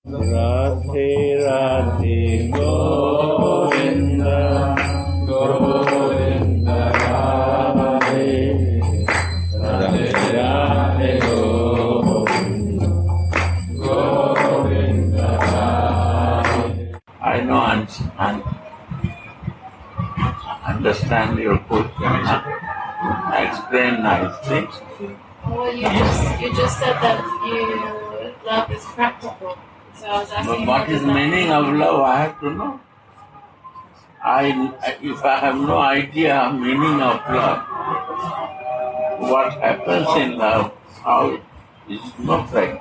Radhe Radhe Govinda Govinda Radhe Radhe Radhe Govinda Govinda Radhe. I know and understand your question. I explain nicely. Well, you just said that love is practical. So I was asking. But what is the meaning of love? I have to know. If I have no idea meaning of love, what happens in love, how is no practice.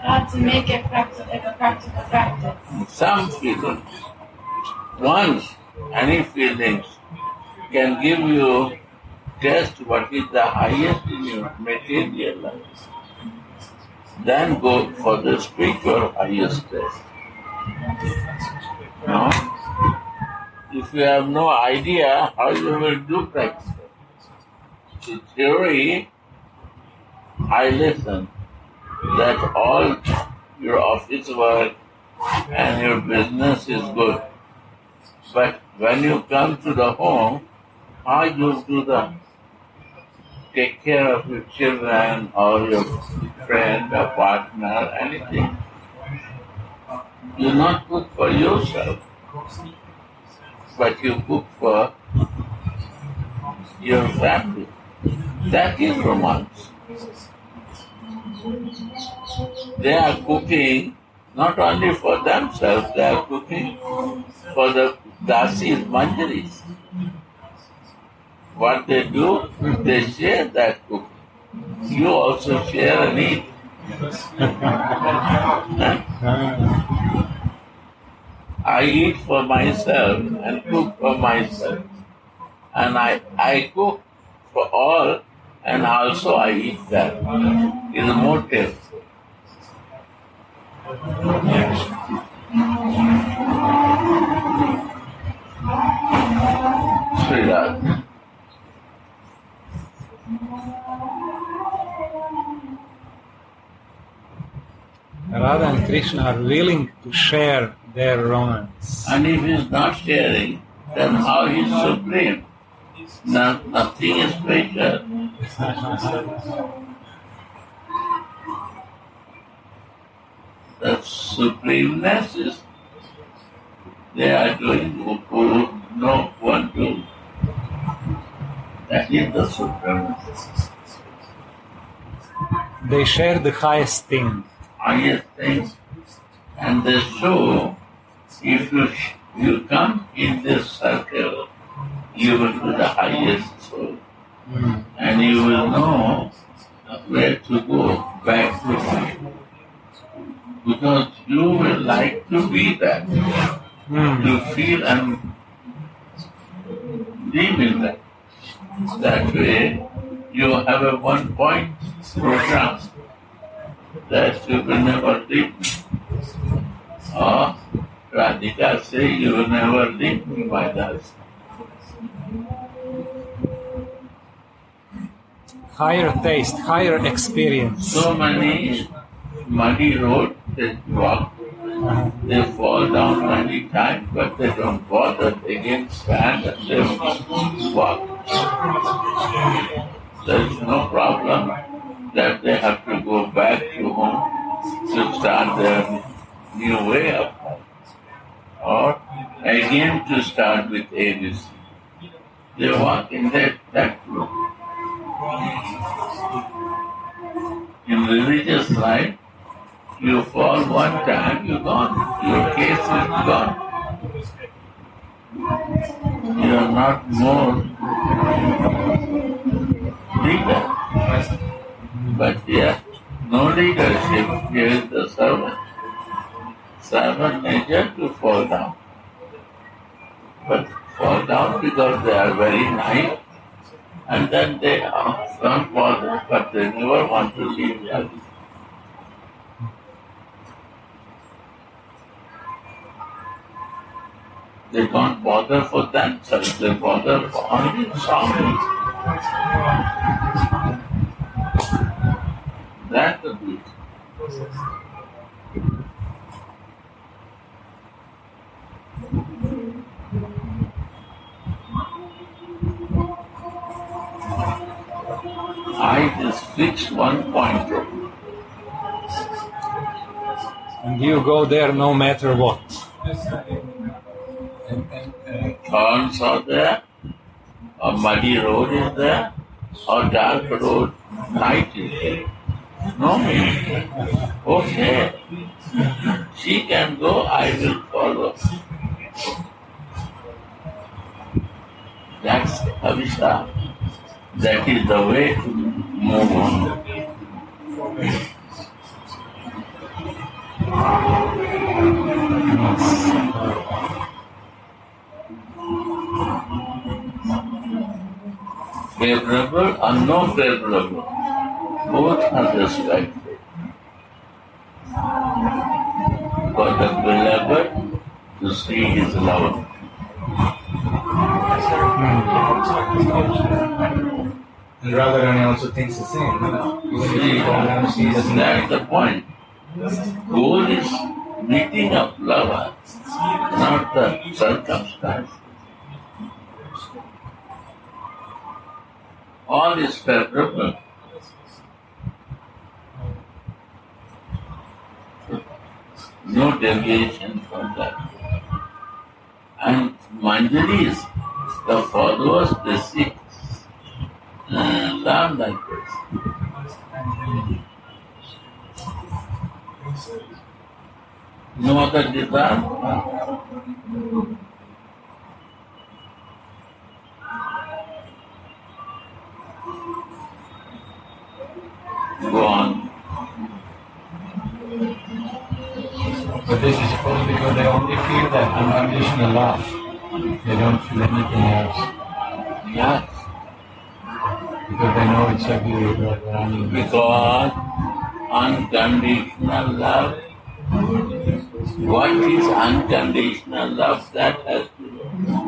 How to make it like a practical practice. Some feelings, once any feelings can give you test what is the highest in your material life. Then go for the spiritual highest test. No? If you have no idea how you will do practice. In theory, I listen that all your office work and your business is good. But when you come to the home, how you do take care of your children or your friend or partner, anything. You not cook for yourself, but you cook for your family. That is romance. They are cooking not only for themselves, they are cooking for the dasis, manjaris. What they do, they share that cooking. You also share and eat. I eat for myself and cook for myself. And I cook for all and also I eat that. It's more tasteful. Sridhar. Radha and Krishna are willing to share their romance. And if he is not sharing, then how he is supreme? Nothing is special. The supremeness is they are doing who no one do. That is the supremeness. They share the highest thing. Highest things, and they show if you come in this circle, you will be the highest soul, and you will know where to go back to life, because you will like to be that, to feel and live in that. That way, you have a 1 point program. That you will never leave me. Or Radhika say you will never leave me by that. Higher taste, higher experience. So many muddy roads they walk, they fall down many times, but they don't bother. They again stand and they walk. There is no problem that they have to go back to home to start their new way of life. Or again to start with ABC. They walk in that route. In religious life, you fall one time, you're gone. Your case is gone. You are not more leader. But here, no leadership, here is the servant. Servant nature to fall down. But fall down because they are very nice, and then they don't bother, but they never want to leave life. They don't bother for themselves, they bother for only Swami. That's the beauty. I just fixed one point. And you go there no matter what. Thorns are there, a muddy road is there, or dark road, night is there. No meaning. Okay. She can go, I will follow. That's Abhisha. That is the way to move on. Favorable or no favorable, both are respected. For the beloved to see his love. And Radharani also thinks the same. See, that's the point. Goal is meeting of lover, not the circumstance. All is favorable. No deviation from that. And Manjaris, the followers, they seek love like this. No other desire. Go on. But this is supposed because they only feel that unconditional love. They don't feel anything else. Yes. Because they know it's every Radharani. Because unconditional love, what is unconditional love? That has to know.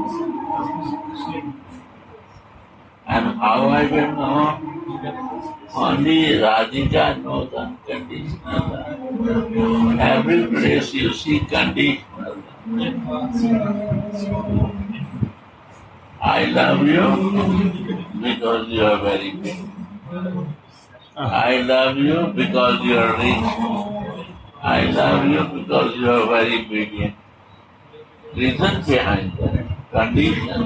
And how I will know? Only Radhika knows unconditional love. Every place you see conditional love. I love you because you are very big. I love you because you are rich. I love you because you are very big. Reason behind that condition.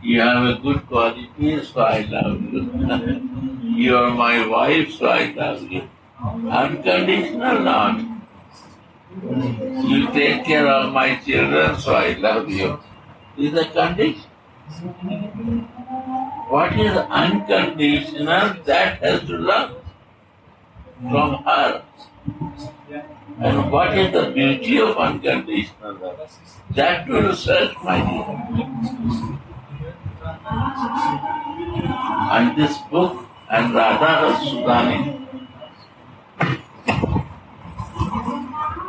You have a good quality, so I love you. You are my wife, so I love you. Unconditional not. You take care of my children, so I love you. This is a condition. What is unconditional? That has to learn from her. And what is the beauty of unconditional love? That to research, my dear. And this book and Radha Sudani,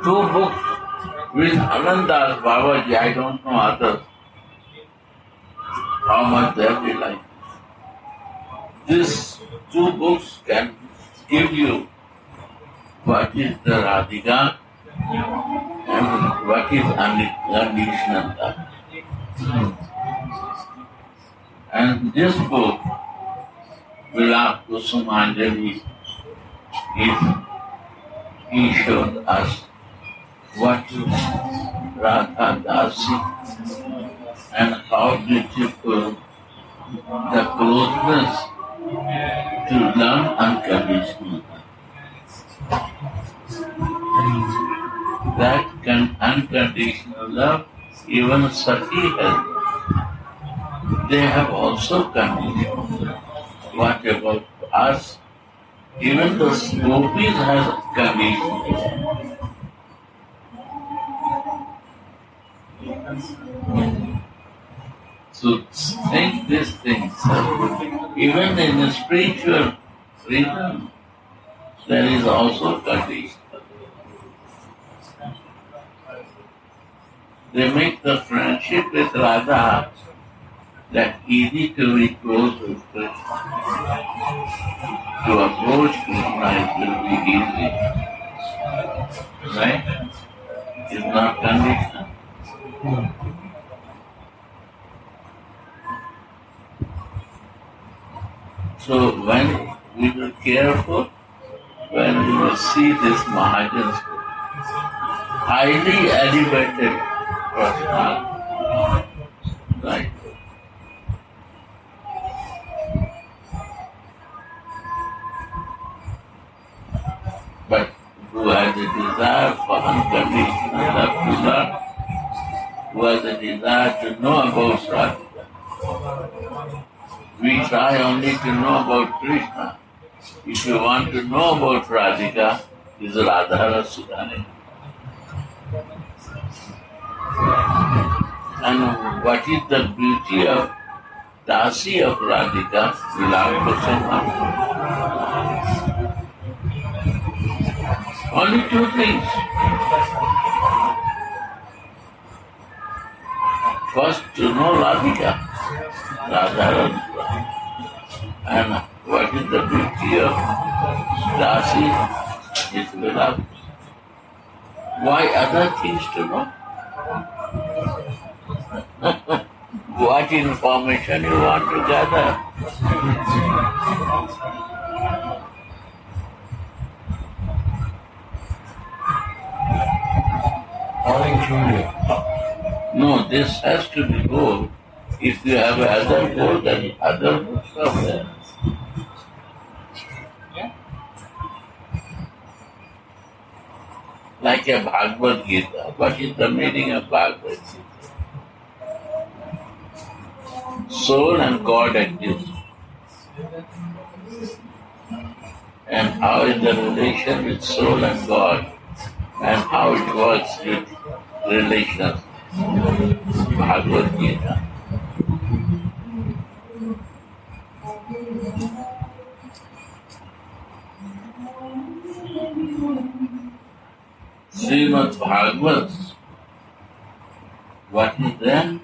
two books with Anandas Babaji, I don't know others, how much they will like. These two books can give you what is the Radhika and what is unconditional love. And this book, Vilapa Kusumanjali, he showed us what is Radha Dasi and how beautiful the closeness to learn unconditional. That unconditional love, even Sati has. They have also conditional. What about us? Even the gopis has conditional. So think these things. Even in the spiritual freedom, there is also conditional. They make the friendship with Radha that easy to be close with Krishna. To approach Krishna it will be easy. Right? It's not conditional. So when we will careful, when we will see this Mahajan's highly elevated personality, right? But who has a desire for unconditional love to learn, who has a desire to know about Radhika. We try only to know about Krishna. If you want to know about Radhika, is Radha Sudhani. And what is the beauty of Dasi of Radhika? Vilapa Kusumanjali. Only two things. First, to know Radhika, Radha. And what is the beauty of Dasi? Is Vilapa. Why other things to know? What information you want to gather? All included. No, this has to be goal. If you have other goal, then other books are there. Like a Bhagavad Gita. What is the meaning of Bhagavad Gita? Soul and God exist. And how is the relation with soul and God? And how it works with relations. Bhagavad Gita. Srimad Bhagavad. What is there?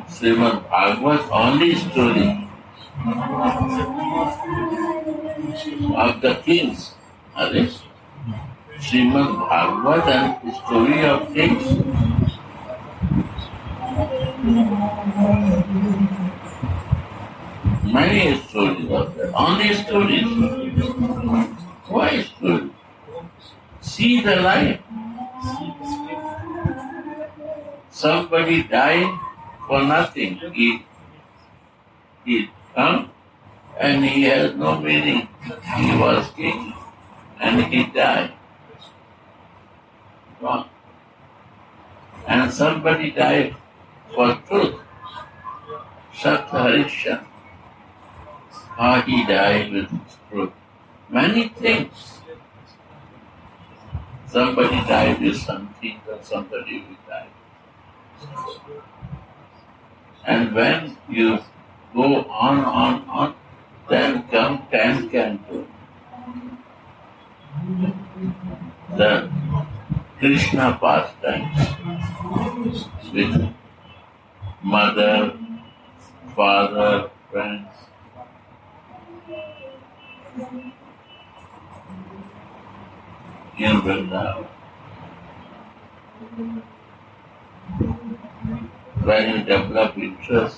Srimad Bhagavad, only story of the kings. Are they? Srimad Bhagavad and story of kings. Many stories are there. Only stories. Why stories? See the life. Somebody died for nothing. He come and he has no meaning. He was king and he died. Wrong. And somebody died for truth. Sat Harishan. How he died with truth. Many things. Somebody died with something or somebody will die. And when you go on, then come 10 canto. The Krishna pastimes with mother, father, friends. In Vrindavan. When you develop interest,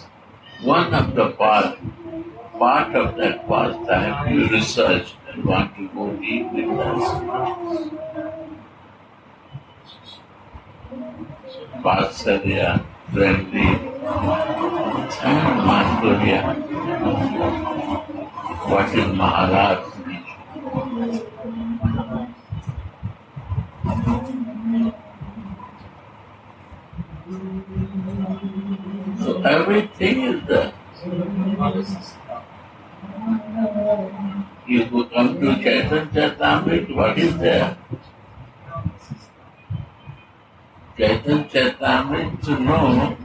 one of the part of that pastime you research and want to go deep with that. Vatsalya, friendly, and Madhurya. What is Maharaj? So everything is there. You go come to Chaitanya Charitamrita, what is there? Chaitanya Charitamrita to know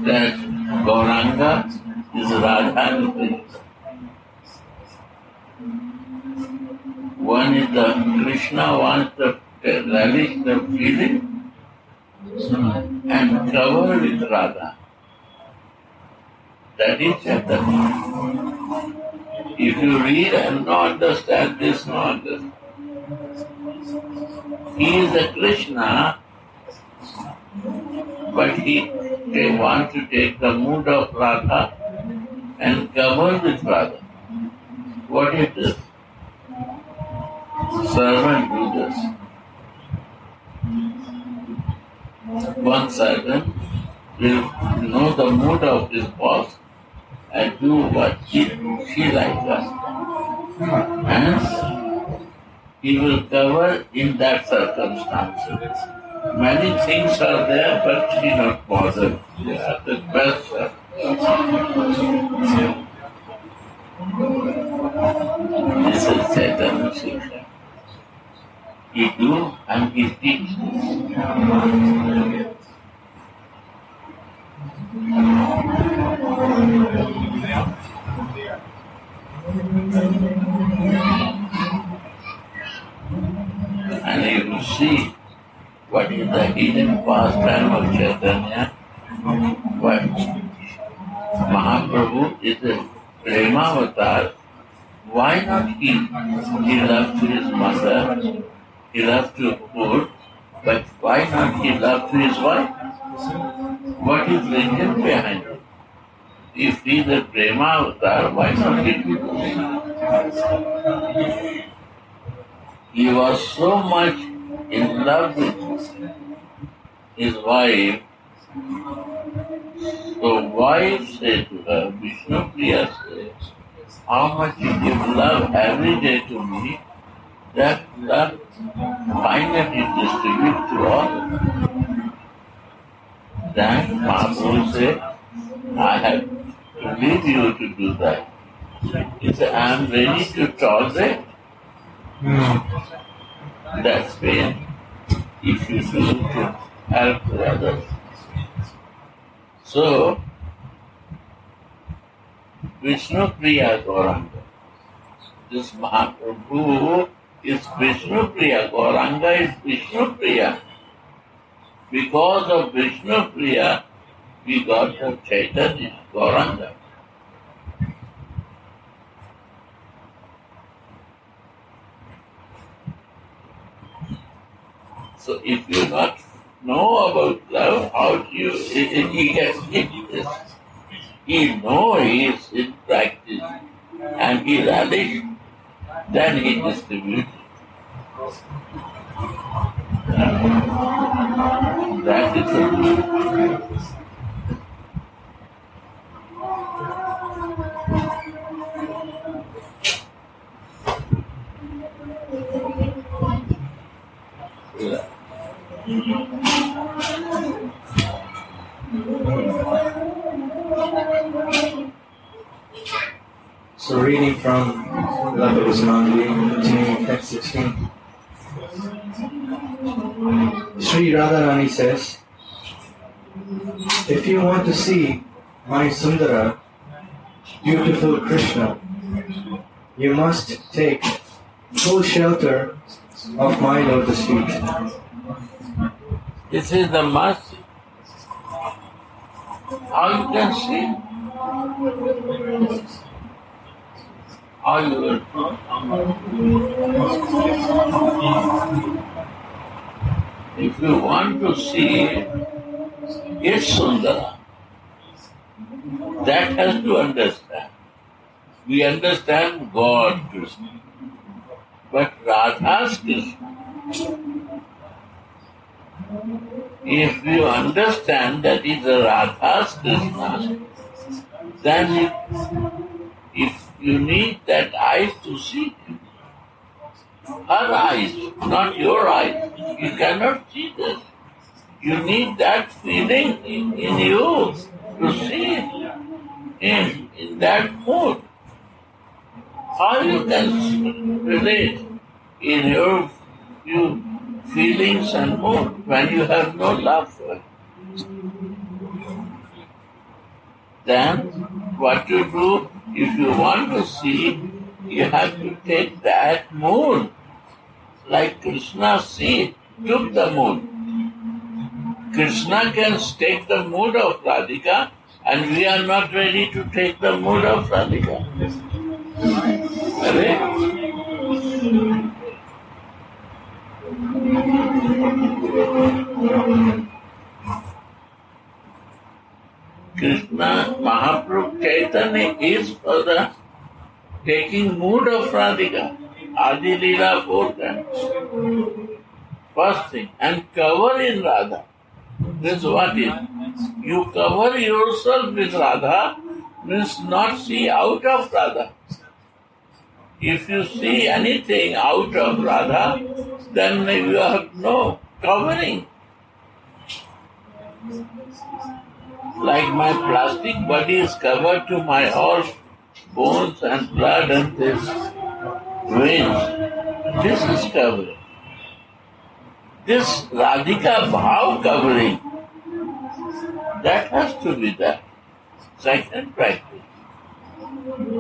that Gauranga is Radha and Krishna. One is the Krishna wants to relish the feeling and cover with Radha. That is Chaitanya. If you read and not understand this, no understand. He is a Krishna, but they want to take the mood of Radha and cover with Radha. What is this? Servant do this. One servant will know the mood of his boss and do what she likes us. And he will cover in that circumstance. Many things are there, but she not bothered. They are the best. This is Chaitanya Shiksha. He do and he teach. And you will see what is the hidden pastime of Chaitanya. What Mahaprabhu is a Prema avatar. Why not he? He loves his mother, he loves to food, but why not he loves his wife? What is reason behind it? If he is a Prema avatar, why not he do this? He was so much in love with his wife. So wife said to her, Vishnu Priya said, how much you give love every day to me, that love finally distribute to all. Then Mahaprabhu said, I have to leave you to do that. He said, I am ready to tolerate that pain if you do to help others. So, Vishnu Priya Gauranga. This Mahaprabhu is Vishnu Priya. Gauranga is Vishnu Priya. Because of Vishnu Priya, we got the Chaitanya, Gauranga. So if you not know about love, how do you, he gets this. He know he is in practice and he relish, then he distributes. That is the So reading from Vilapa Kusumanjali, continuing text 16. Sri Radharani says, if you want to see my Sundara, beautiful Krishna, you must take full shelter of my lotus feet. This is the mercy. How you can see? How you will do? If you want to see it's Sundara, that has to understand. We understand God Krishna, but Radha's Krishna. If you understand that is a Radha's Krishna, then if you need that eyes to see him, her eyes, not your eyes. You cannot see this. You need that feeling in you to see him in that mood. How you can relate in your feelings and mood when you have no love for it? Then what to do? If you want to see, you have to take that mood. Like Krishna took the mood. Krishna can take the mood of Radhika and we are not ready to take the mood of Radhika. Correct? Krishna Mahaprabhu Chaitanya is for the taking mood of Radhika. Adi Leela 4 times. First thing, and cover in Radha. This is what is. You cover yourself with Radha means not see out of Radha. If you see anything out of Radha, then you have no covering. Like my plastic body is covered to my all bones and blood and this veins. This is covering. This Radhika Bhav covering, that has to be the second practice.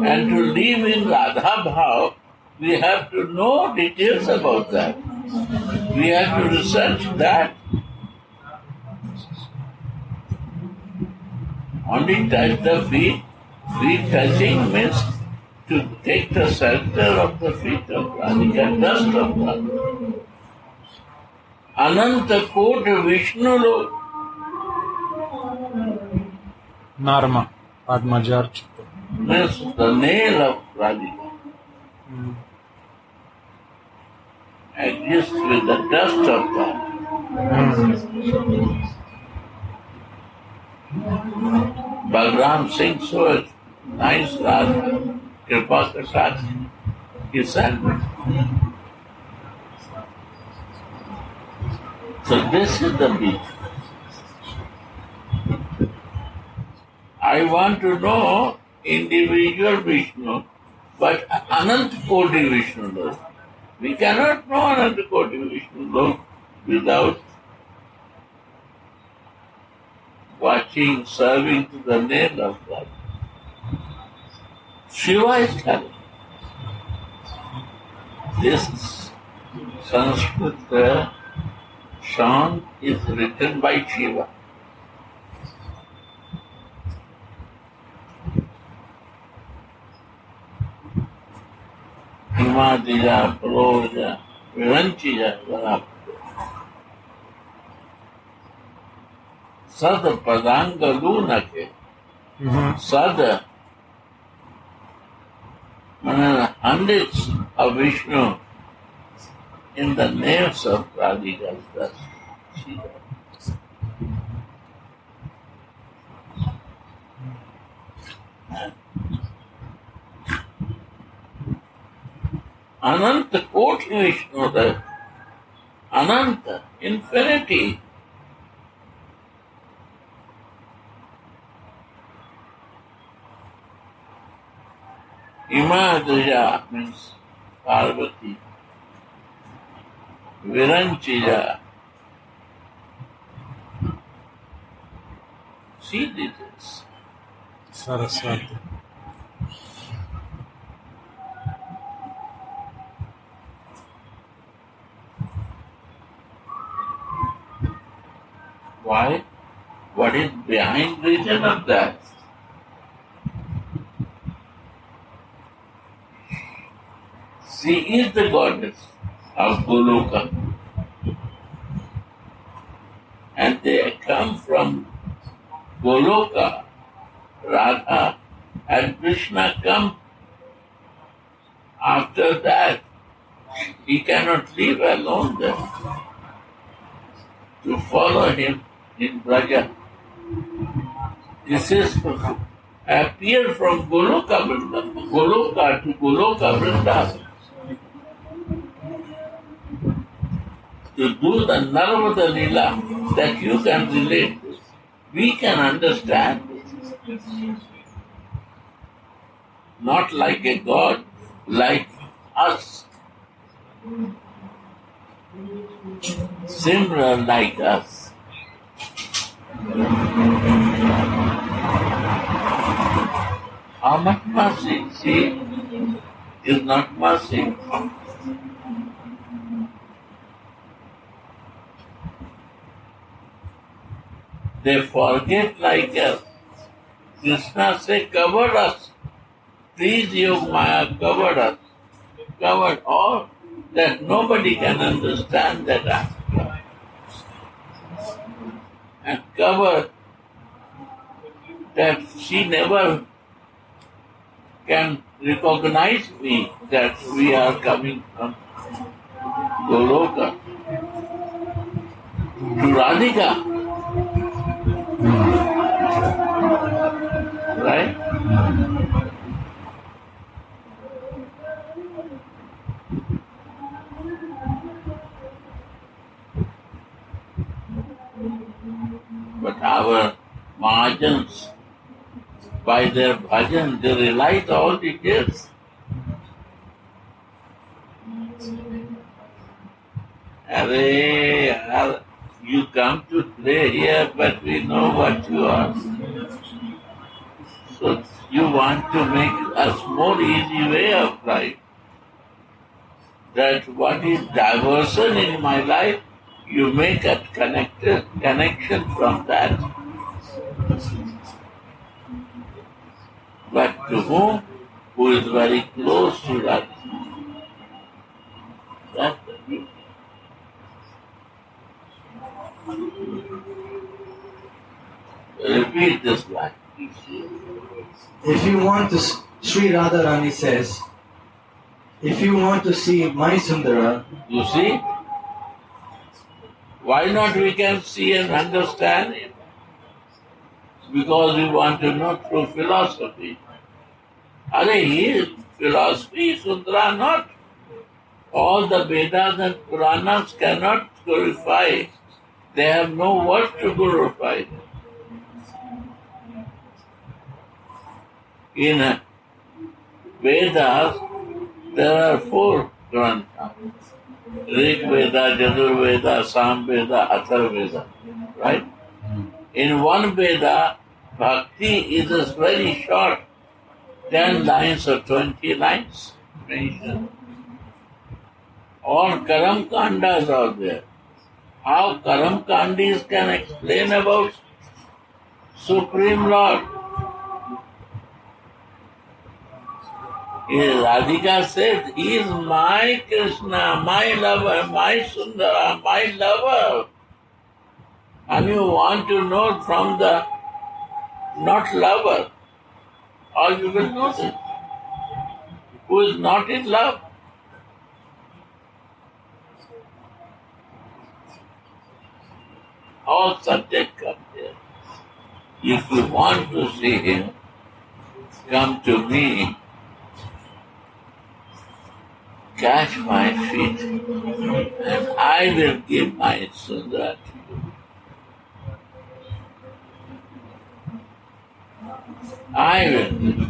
And to live in Radha Bhav, we have to know details about that. We have to research that. Only touch the feet. Feet touching means to take the shelter of the feet of Radhika, dust of Radhika. Ananta Kota Vishnu Lok. Narma, Padmajarchita. Means the nail of Radhika. Exists with the dust of that. Balram Singh so nice Radha, Kripa Kasat, he sang. So this is the beat. I want to know individual Vishnu, but Anant Koti Vishnu Lok. We cannot know Anant Koti Vishnu Lok without watching, serving to the nail of God. Shiva is telling. This Sanskrit song is written by Shiva. Himadija, Paloja, Viranchija, Vilapa. Sad Padanga Lunake. Sad hundreds of Vishnu in the names of Radhika's dust. Ananta Koti Vishnu, the Ananta, infinity. Imadja means Parvati. Viranchija. See this. Saraswati. Why? What is behind reason of that? She is the goddess of Goloka. And they come from Goloka, Radha and Krishna come after that. He cannot live alone there. To follow him in Braja. This is appear from Goloka to Goloka Vrindavan. To do the Narmada Leela that you can relate this. We can understand this. Not like a God, like us. Similar like us. How much mercy? See, is not mercy. They forget like us. Krishna said, cover us. Please, Yog Maya, cover us. Covered all that nobody can understand that I'm God. And covered that she never can recognize me that we are coming from Goloka to Radhika. Right? But our Mahajans, by their bhajan, they realize all details. Arey, yaar, you come to play here, but we know what you are. So you want to make us more easy way of life. That what is diversion in my life, you make a connection from that. But to whom? Who is very close to that. That's the beauty. Repeat this line. If you want to, Sri Radharani says, if you want to see my Sundara, You see? Why not we can see and understand him? Because we want to know through philosophy. Are he is philosophy, Sundara not. All the Vedas and Puranas cannot glorify. They have no words to glorify. In Vedas, there are 4 granthas. Rig Veda, Jadur Veda, Sam Veda, Athar Veda. Right? In one Veda, Bhakti is very short, 10 lines or 20 lines mentioned. All Karam Kandas are there. How Karam Kandis can explain about Supreme Lord? Radhika said, he is my Krishna, my lover, my Sundara, my lover. And you want to know from the not lover, or you will know it. Who is not in love? All subject come there. If you want to see him, come to me. Catch my feet, and I will give my Sundara to you. I will give you.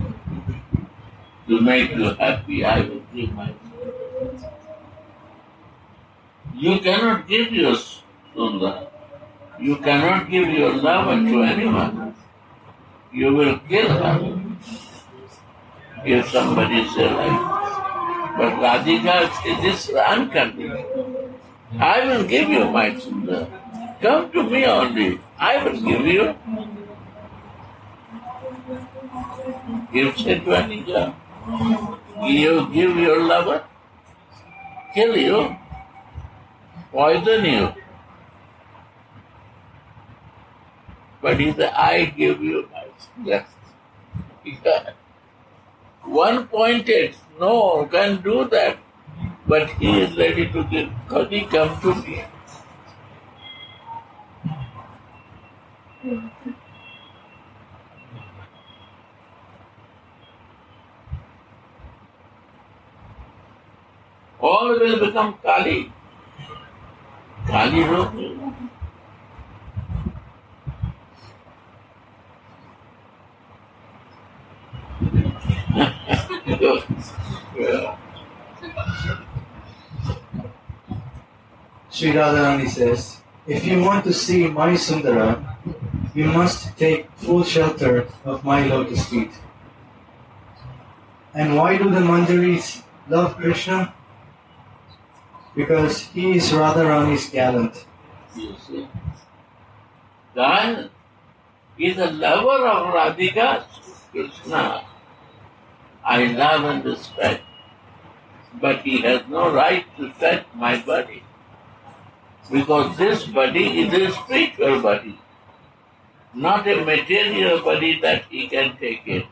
To make you happy, I will give my Sundara. You cannot give your Sundara. You cannot give your lover to anyone. You will kill her if somebody says like this. But Radhika says this unconditional. I will give you my Sundara. Come to me only. I will give you. Gives it to any girl. You give your lover, kill you, poison you. But he said, I give you my Sundara. One pointed, no, can do that. But he is ready to give, because he come to me. All will become Kali. Kali Roop. Yeah. Sri Radharani says, if you want to see my Sundara, you must take full shelter of my lotus feet. And why do the Manjaris love Krishna? Because he is Radharani's gallant. You see. God, is a lover of Radhika, Krishna. I love and respect, but he has no right to touch my body, because this body is a spiritual body, not a material body that he can take it.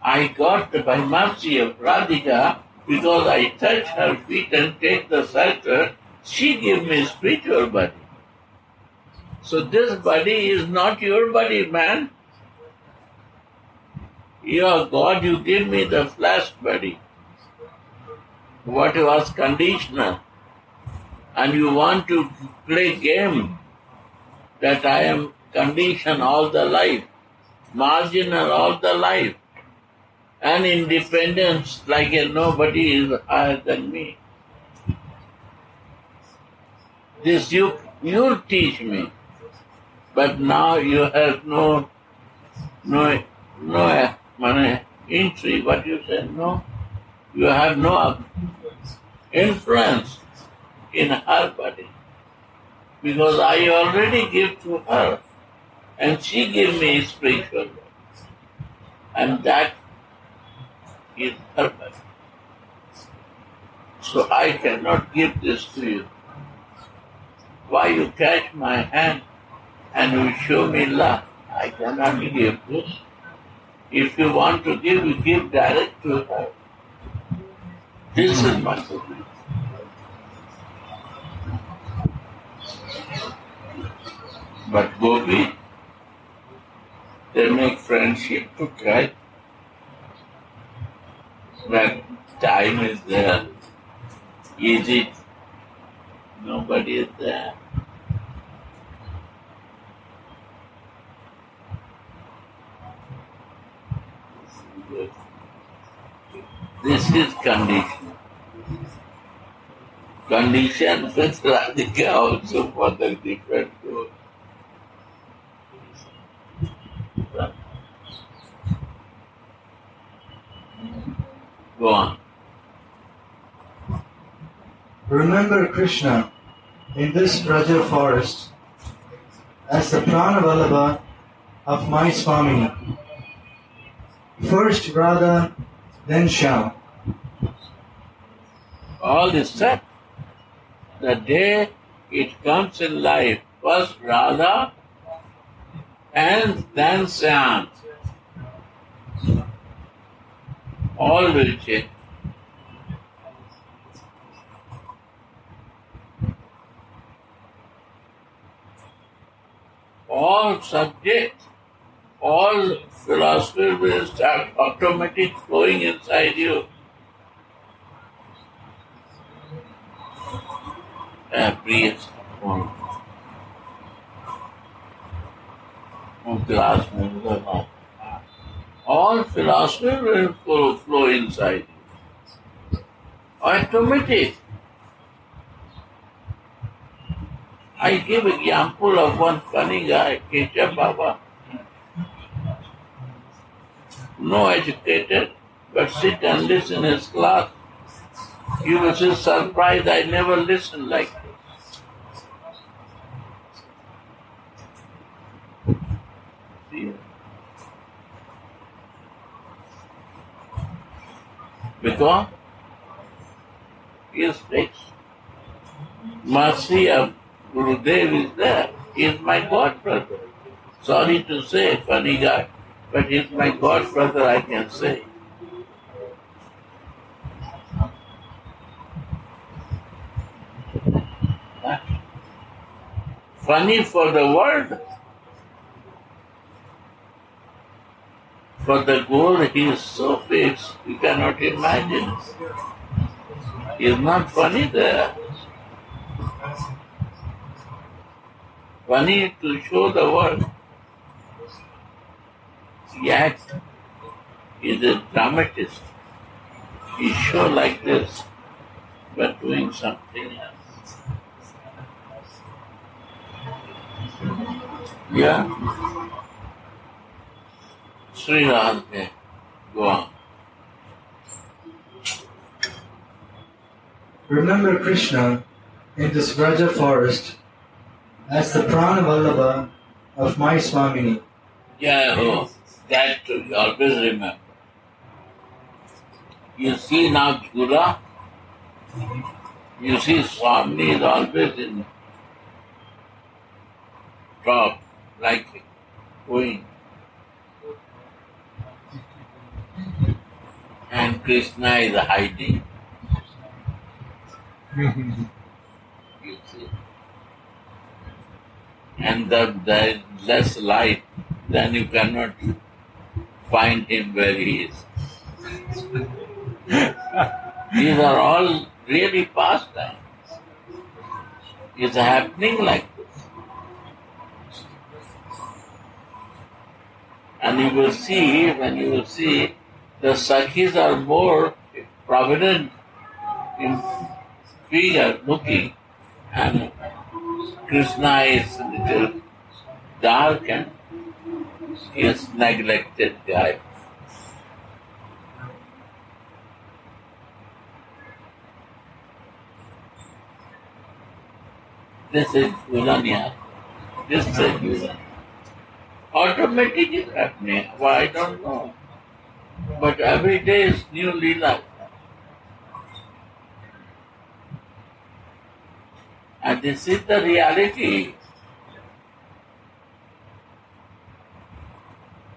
I got by mercy of Radhika, because I touch her feet and take the shelter, she gave me spiritual body. So this body is not your body, man. You are God, you give me the flesh body. What was conditional. And you want to play game that I am conditioned all the life, marginal all the life, and independence like a nobody is higher than me. This you teach me, but now you have no entry. What you said? No, you have no influence in her body, because I already give to her, and she gave me spiritual body, and that is her body. So I cannot give this to you. Why you catch my hand and you show me love? I cannot give this. If you want to give, you give direct to her. This is my belief. But Gopi, they make friendship to try. When time is there, is it? Nobody is there. This is condition. Condition with Radhika also for the different goal. Go on. Remember Krishna in this Braja forest as the Pranavallabha of my Swamini. First Radha, then Shyam. All is set. The day it comes in life, first Radha and then Shyam. All will change. All subjects, all philosophy will start automatic flowing inside you. Every class member, all philosophy will flow inside you. Automatic. I give example of one funny guy, Kesha Baba. No educated, but sit and listen his class. You will be surprised, I never listened like this. See? Because he is fixed. Mercy of Gurudev is there. He is my god brother. Sorry to say, funny guy, but he is my god brother, I can say. Funny for the world. For the goal, he is so fixed, you cannot imagine. He is not funny there. Funny to show the world. Yet, he is a dramatist. He show like this, but doing something else. Yeah. Sri Radhe, go on. Remember Krishna in this Braja forest as the Pranavallabha of my Swamini. Yeah, oh, that too, you always remember. You see now Jula, you see Swami is always in top, like a queen. And Krishna is hiding, you see. And there is less light, then you cannot find him where he is. These are all really pastimes. It's happening like this. And you will see, when you will see, the Sakhis are more prominent in figure looking, and Krishna is a little dark and is neglected guy. This is Vilania. This is Vilania. Automatic is happening. Well, I don't know. But every day is new Leela. And this is the reality.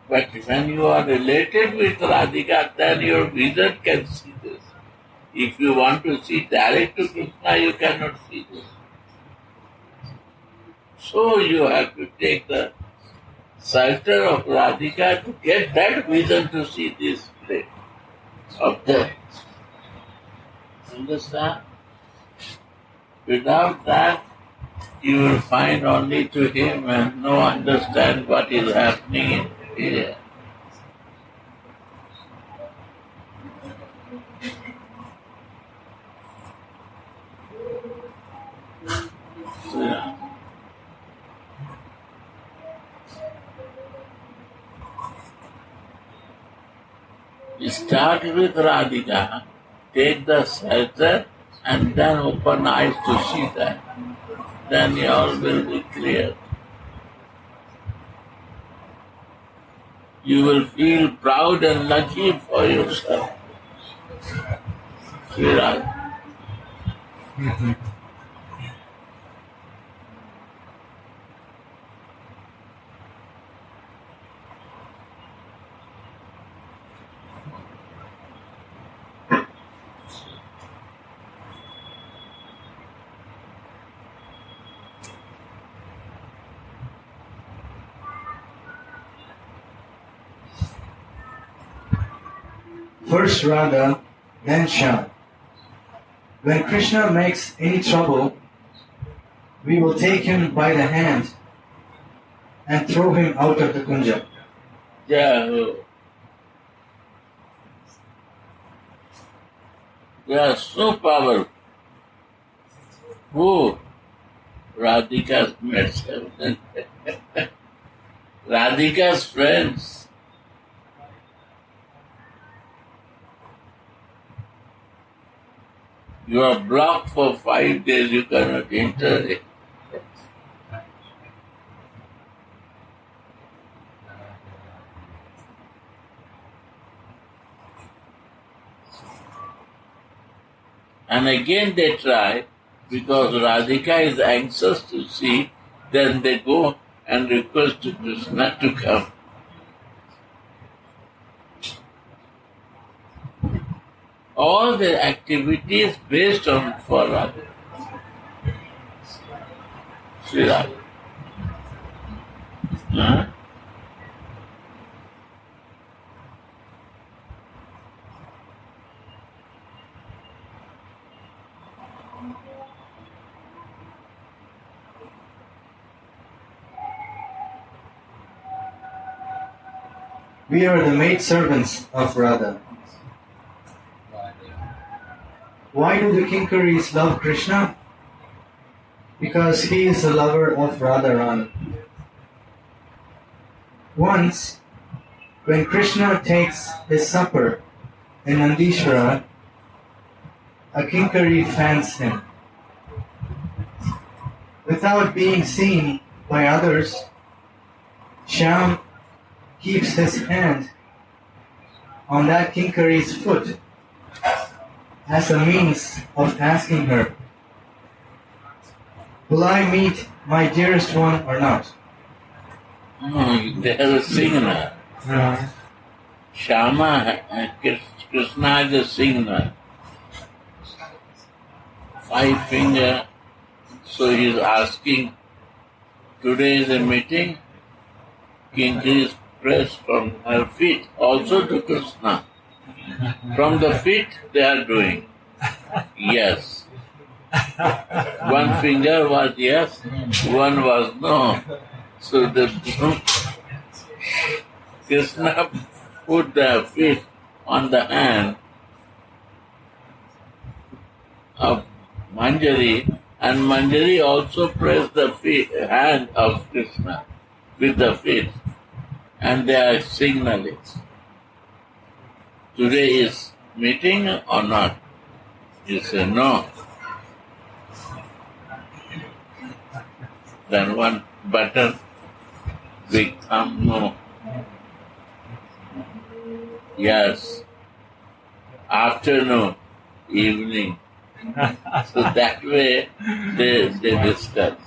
But when you are related with Radhika, then your vision can see this. If you want to see direct to Krishna, you cannot see this. So you have to take the shelter of Radhika to get that vision to see this place of death. Understand? Without that, you will find only to him and no understand what is happening here. So, yeah. Start with Radhika, take the shelter, and then open eyes to see that. Then all will be clear. You will feel proud and lucky for yourself. Sriraj. First Radha, then Shyam. When Krishna makes any trouble, we will take him by the hand and throw him out of the kunja. Yeah. They are so powerful. Who? Radhika's mates. Radhika's friends. You are blocked for 5 days, you cannot enter it. And again they try, because Radhika is anxious to see, then they go and request to Krishna to come. All the activities based on for Radha. Sri Radha. Huh? We are the maidservants of Radha. Why do the Kinkaris love Krishna? Because he is the lover of Radharani. Once, when Krishna takes his supper in Nandishvara, a Kinkari fans him. Without being seen by others, Shyam keeps his hand on that Kinkari's foot as a means of asking her, "Will I meet my dearest one or not?" There is a signal. Krishna is a signal. 5 finger. So he is asking, today is a meeting. Kinkari is pressed from her feet, also to Krishna. From the feet they are doing. Yes. 1 finger was yes, 1 was no. So the Krishna put the feet on the hand of Manjari, and Manjari also pressed the hand of Krishna with the feet, and they are signaling. Today is meeting or not? You say no. Then 1 button, big thumb, no. Yes. Afternoon, evening. So that way they discuss.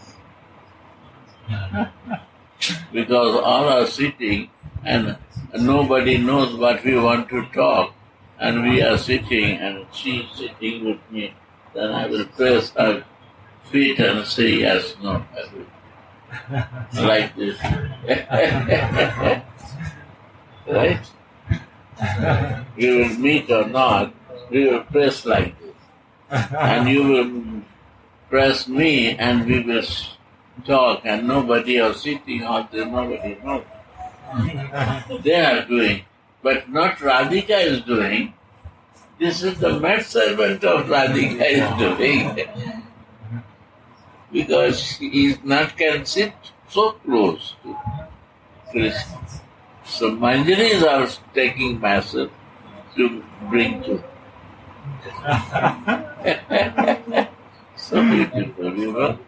Because all are sitting and nobody knows what we want to talk, and we are sitting and she is sitting with me. Then I will press her feet and say yes, no, like this. Right? We will meet or not, we will press like this. And you will press me and we will talk, and nobody is sitting out there, nobody knows. They are doing, but not Radhika is doing. This is the maid servant of Radhika is doing. Because she is not can sit so close to Krishna. So Manjari is also taking massive to bring to. So beautiful, you know.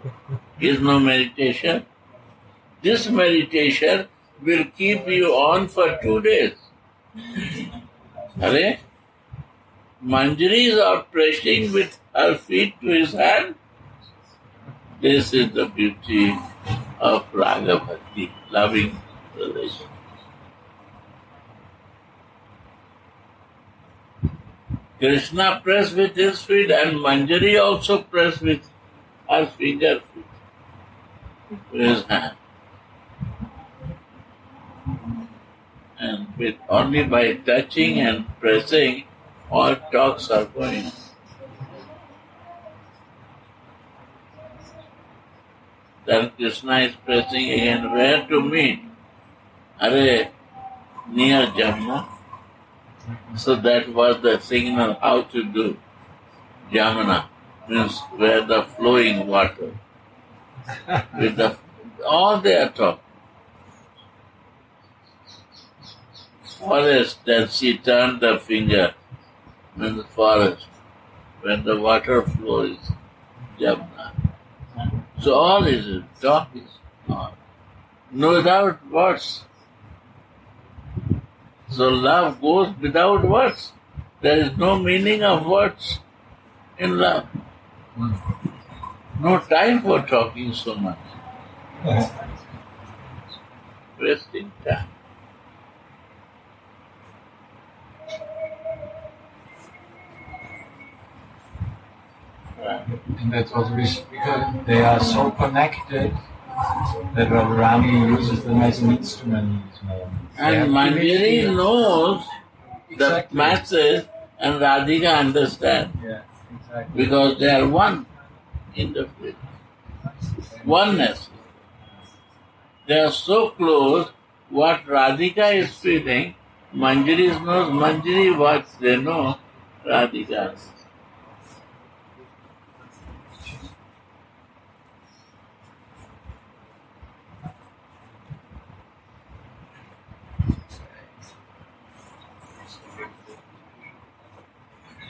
Is no meditation. This meditation will keep you on for 2 days. Are? Manjari is out pressing with her feet to his hand. This is the beauty of Raga Bhakti, loving relation. Krishna pressed with his feet, and Manjari also pressed with her finger feet to his hand. And with only by touching and pressing, all talks are going. Then Krishna is pressing again, where to meet? Are near Jamna. So that was the signal how to do. Jamuna means where the flowing water. With the all they are talking. Forest, then she turned the finger in the forest. When the water flows, Jamuna. So all is talk is not. No doubt words. So love goes without words. There is no meaning of words in love. No time for talking so much. Wasting time. And that's also because they are so connected that Radharani uses them as an instrument. And Manjari knows the message and Radhika understands. Yeah, exactly. Because they are one in the field. Oneness. They are so close, what Radhika is feeling, Manjari knows, Manjari what they know, Radhika.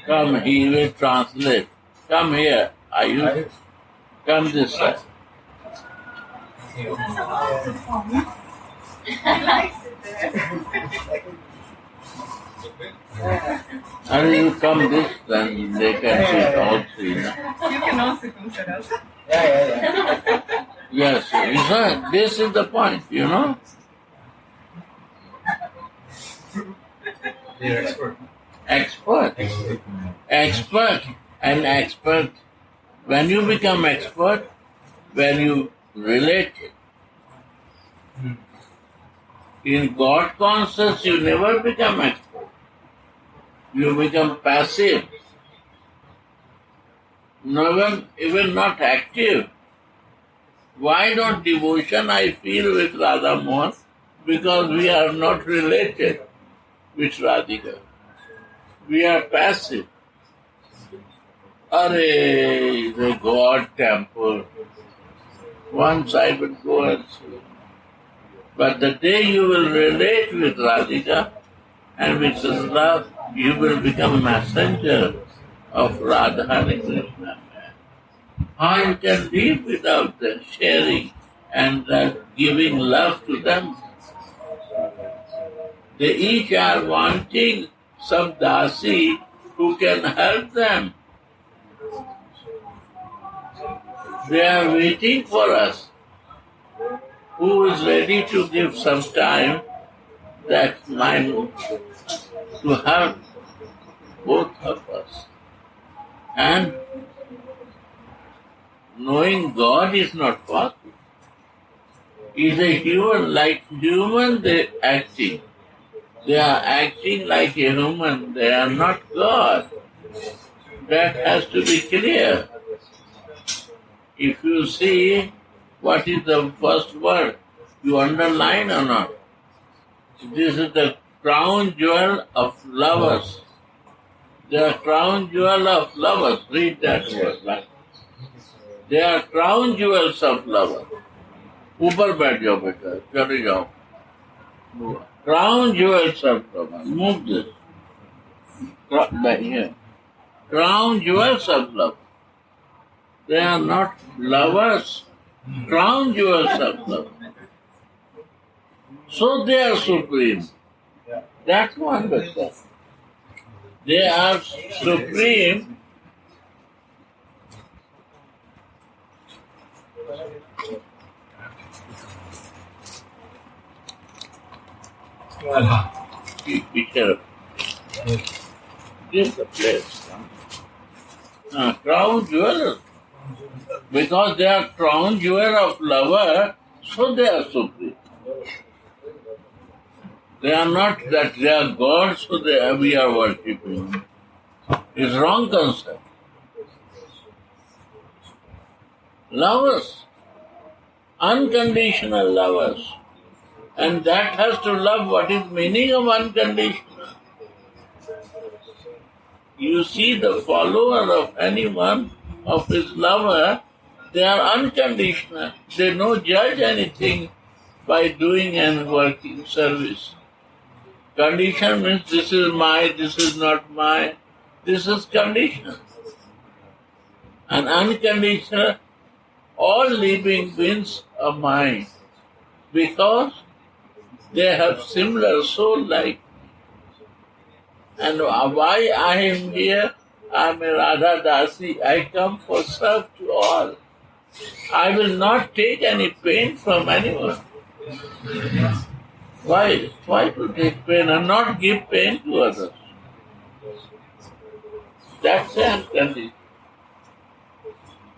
Come, he will translate. Come here. Are you? Come this side. likes it there. And you come this, then they can sit all three. No? You can also consider us. Yes, this is the point, you know. They're expert. Expert. Expert. And expert. When you become expert, when you relate in God conscious, you never become expert. You become passive. Never, even not active. Why not devotion I feel with Radha more? Because we are not related with Radhika. We are passive. Arey, the God temple. Once I will go and see. But the day you will relate with Radhika and with his love, you will become messenger of Radha and Krishna. How you can live without the sharing and giving love to them? They each are wanting some dasi who can help them. They are waiting for us. Who is ready to give some time that mind to help both of us? And knowing God is not possible. Is a human, like human they acting. They are acting like a human, they are not God. That has to be clear. If you see what is the first word, you underline or not. This is the crown jewel of lovers. The crown jewel of lovers. Read that word. They are crown jewels of lovers. ऊपर बैठ जाओ बेटा, चले जाओ. Crown jewels of lovers. Move this. Here. Crown jewels of love. They are not lovers. Crown jewels of love. So they are supreme. That's wonderful. They are supreme. Be careful. This is the place. Crown jewel. Because they are crown jewel of lover, so they are supreme. They are not that they are God, so we are worshipping. It's wrong concept. Lovers, unconditional lovers. And that has to love. What is meaning of unconditional? You see the follower of anyone, of his lover, they are unconditional. They don't judge anything by doing and working service. Condition means this is mine, this is not mine. This is conditional. And unconditional, all living beings are mine. Because they have similar soul like. And why I am here? I am a Radha Dasi. I come for serve to all. I will not take any pain from anyone. Why? Why to take pain and not give pain to others? That's the unconditional.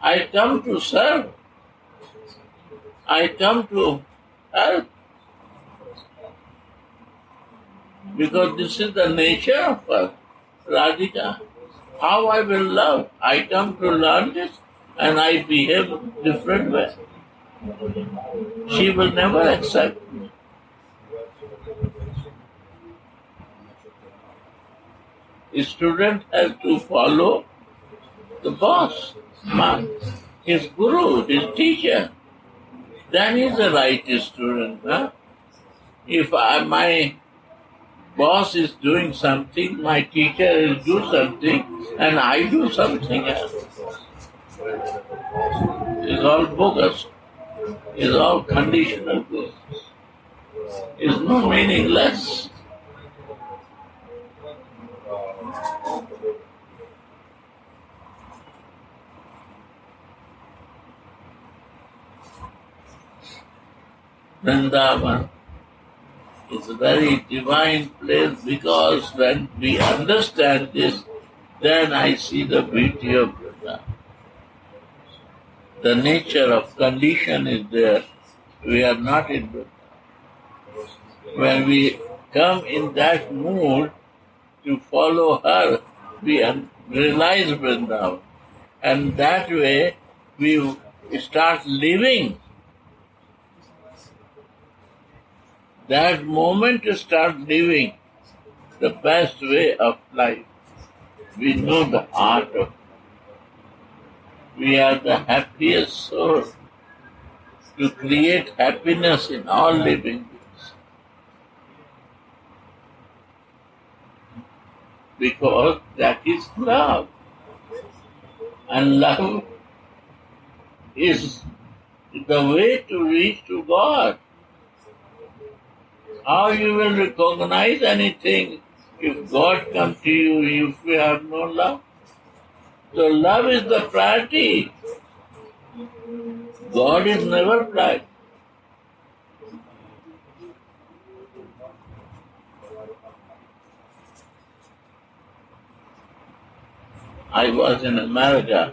I come to serve. I come to help. Because this is the nature of us, Radhika. How I will love. I come to learn this and I behave different way. She will never accept me. A student has to follow the boss, his guru, his teacher. Then he is a right student. Huh? If my boss is doing something, my teacher is do something, and I do something else. It's all bogus. It's all conditional. is no meaningless. Vrindavan is a very divine place because when we understand this, then I see the beauty of Vrindavan. The nature of condition is there. We are not in Vrindavan. When we come in that mood to follow her, we realize Vrindavan. And that way we start living. That moment to start living the best way of life. We know the art of it. We are the happiest soul to create happiness in all living beings. Because that is love. And love is the way to reach to God. How you will recognize anything if God comes to you if you have no love? So love is the priority. God is never priority. I was in America.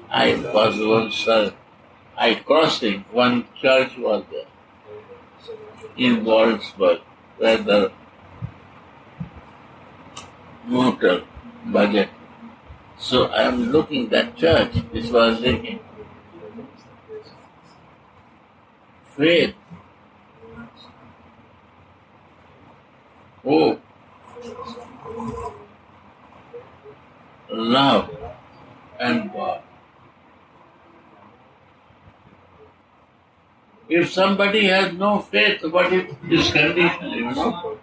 I was once crossing, one church was there in Waldsburg, where the motor budget. So I am looking that church, this was thinking, faith, hope, love, and God. If somebody has no faith, what is his condition, you know?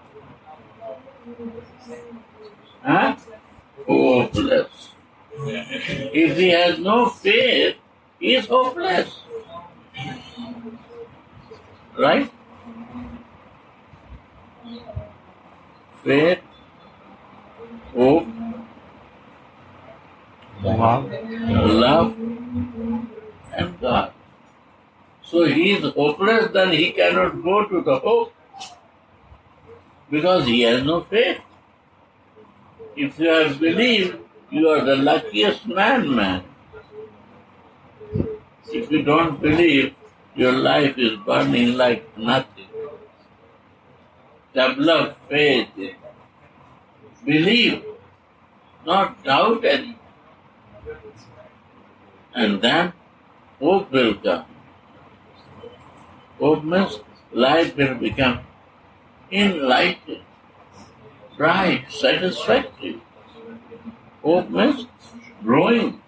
Huh? Hopeless. If he has no faith, he is hopeless. Right? Faith, hope, love, and God. So he is hopeless, then he cannot go to the hope because he has no faith. If you have believed, you are the luckiest man. If you don't believe, your life is burning like nothing. Develop faith. Believe, not doubt anything. And then hope will come. Hope means life will become enlightened, bright, satisfactory. Hope means growing.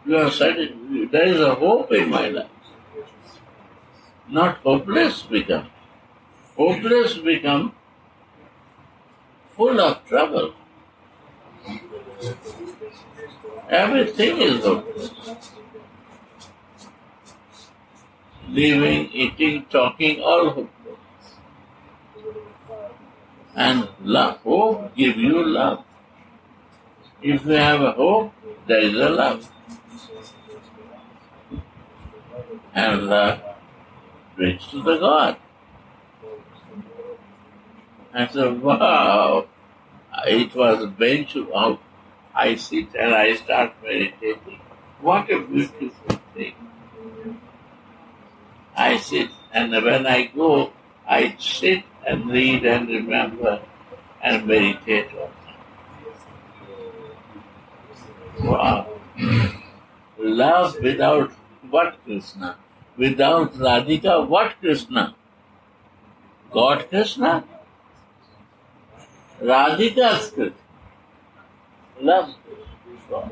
You are satisfied. There is a hope in my life. Not hopeless become. Hopeless become full of trouble. Everything is hopeless. Living, eating, talking, all hopeless. And love, hope gives you love. If you have a hope, there is a love. And love brings to the God. I said, wow, it was a bench of, I sit and I start meditating. What a beautiful thing. I sit and when I go, I sit and read and remember and meditate on that. Wow. Love without what Krishna? Without Radhika, what Krishna? God Krishna? Radhika's Krishna. Love God.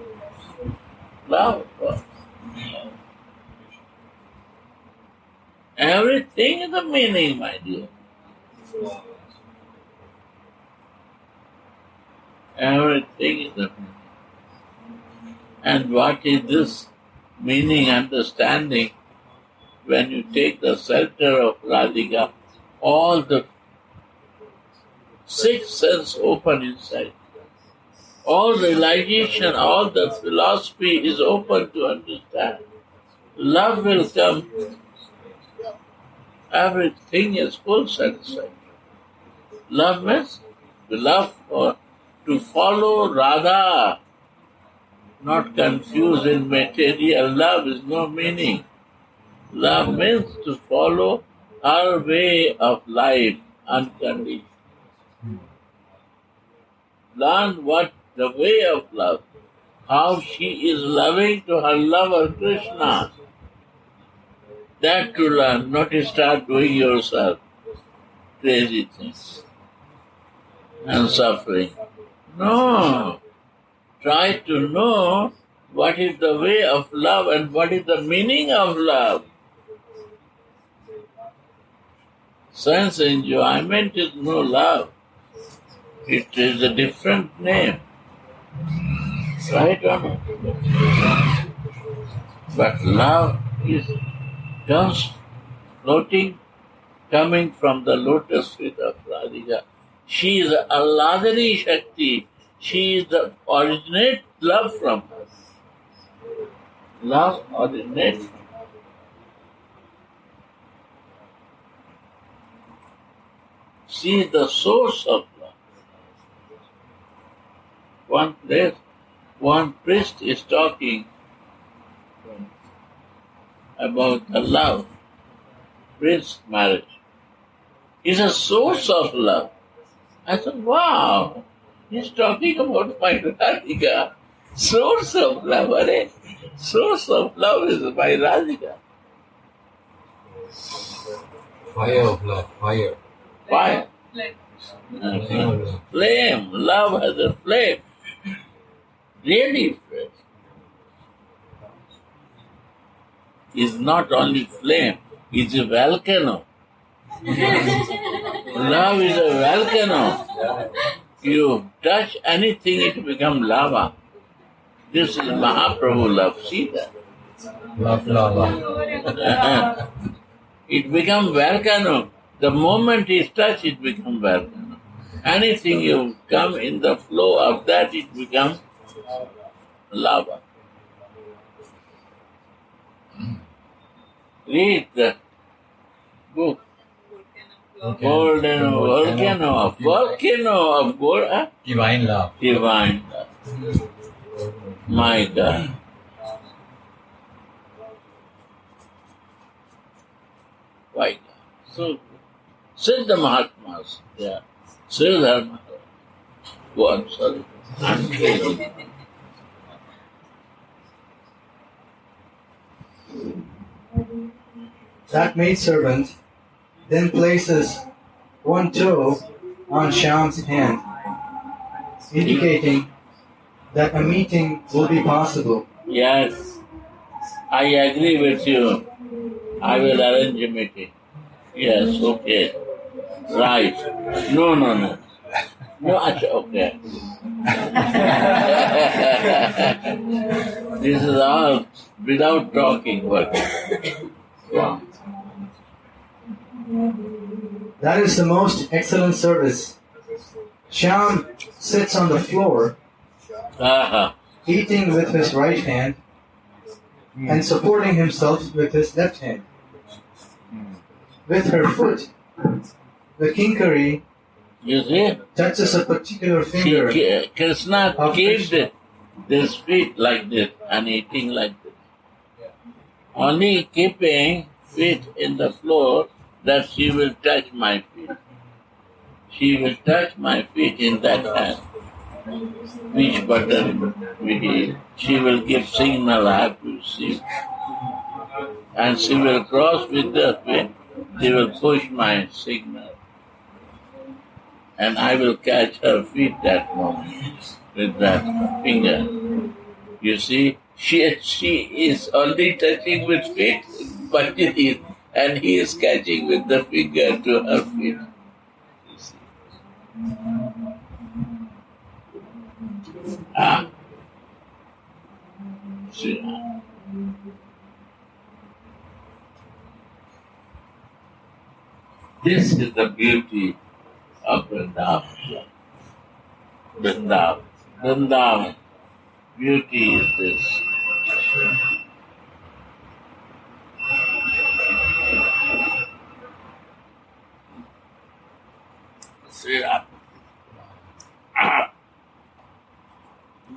Love God. Everything is a meaning, my dear. Everything is a meaning. And what is this meaning, understanding? when you take the center of Radhika, all the sixth sense open inside. All realization, all the philosophy is open to understand. Love will come. Everything is full satisfaction. Love means love for, to follow Radha, not confused in material. Love is no meaning. Love means to follow her way of life unconditioned. Learn what the way of love, how she is loving to her lover Krishna. That to learn, not to start doing yourself crazy things and suffering. No. Try to know what is the way of love and what is the meaning of love. Sense enjoyment is no love. It is a different name. Right or not? But love is just floating, coming from the lotus feet of Radhika. She is Alladari Shakti. She is the originate love from her. Love originates from her. She is the source of love. One place, one priest is talking about the love, priest marriage. Is a source of love. I thought, wow, he's talking about my Radhika. Source of love, are? Source of love is my Radhika. Fire of love, fire. Fire. Flame. Love has a flame. Really flame. It's not only flame, it's a volcano. Love is a volcano. You touch anything, it becomes lava. This is Mahaprabhu love. See that? Love, lava. It becomes volcano. The moment it touch, it becomes volcano. Anything you come in the flow of that, it becomes lava. Read the book. Golden volcano of gold. Divine love. Divine love. My God. Why God? So, Siddha Mahatmas, yeah. Siddha Mahatmas. Oh, I'm sorry. I'm crazy. That maidservant then places one toe on Shyam's hand, indicating that a meeting will be possible. Yes, I agree with you. I will arrange a meeting. Yes, okay. Right. No. No, okay. This is all without talking, but wow. That is the most excellent service. Shyam sits on the floor, eating with his right hand and supporting himself with his left hand. With her foot, the kinkari You see? touches a particular finger. Krishna of keeps Krishna. this feet like this and eating like this. Only keeping feet in the floor that she will touch my feet. She will touch my feet in that hand. Which button she will give signal I have to receive. And she will cross with the feet. She will push my signal. And I will catch her feet that moment with that finger. You see, she is only touching with feet, but it is, and he is catching with the finger to her feet. You see. See. This is the beauty of Vrindavan. Vrindavan. Vrindavan. Beauty is this. See,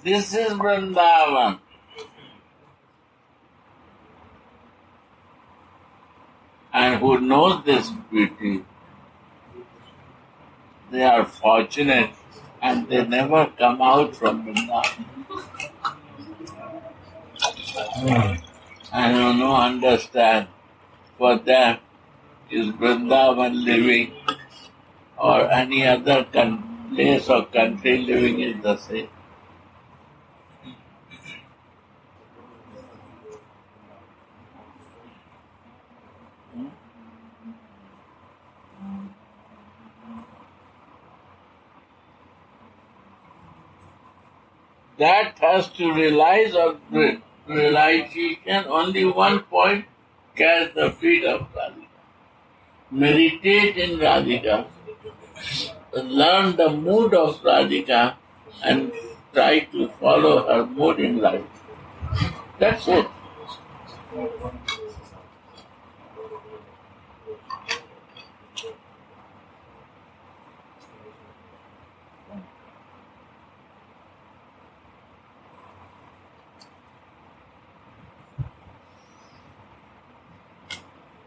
this is Vrindavan. And who knows this beauty, they are fortunate and they never come out from Vrindavan. And who no understand, for them is Vrindavan living or any other place or country living is the same. That has to realize of realization only one point, catch the feet of Radhika. Meditate in Radhika, learn the mood of Radhika and try to follow her mood in life. That's it.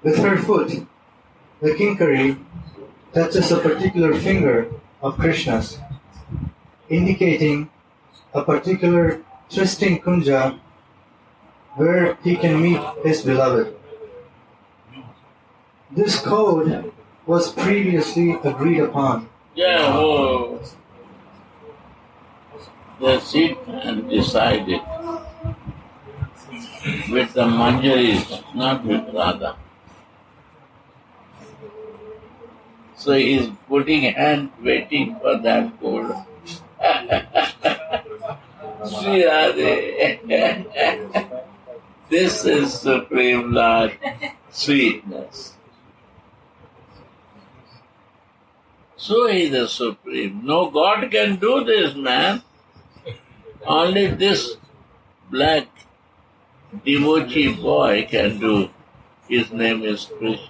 With her foot, the kinkari touches a particular finger of Krishna's, indicating a particular twisting kunja where he can meet his beloved. This code was previously agreed upon. Yeah, oh, they sit and decide it with the manjaris, not with Radha. So he is putting hand waiting for that code. Sri Radhe. This is Supreme Lord sweetness. So he is the Supreme. No God can do this, man. Only this black devotee boy can do. His name is Krishna.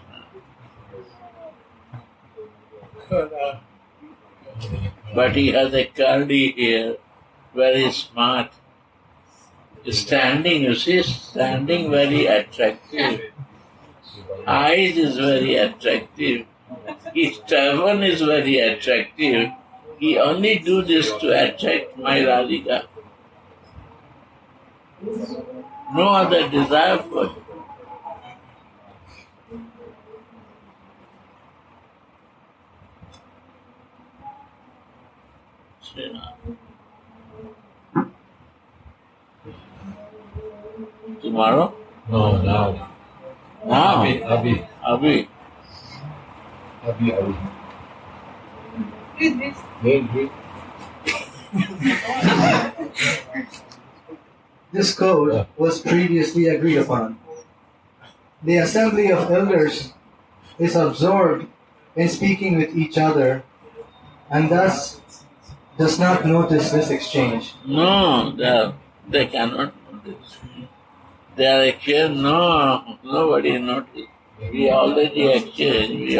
But he has a curly hair, very smart. Standing, you see, standing very attractive. Eyes is very attractive. His turban is very attractive. He only do this to attract my Radhika. No other desire for it. Tomorrow? No, now. Now? Abhi. Abhi. Read this. Read. This code was previously agreed upon. The assembly of elders is absorbed in speaking with each other and thus does not notice this exchange. No, they cannot notice. They are exchanged. No, nobody noticed. We already exchanged.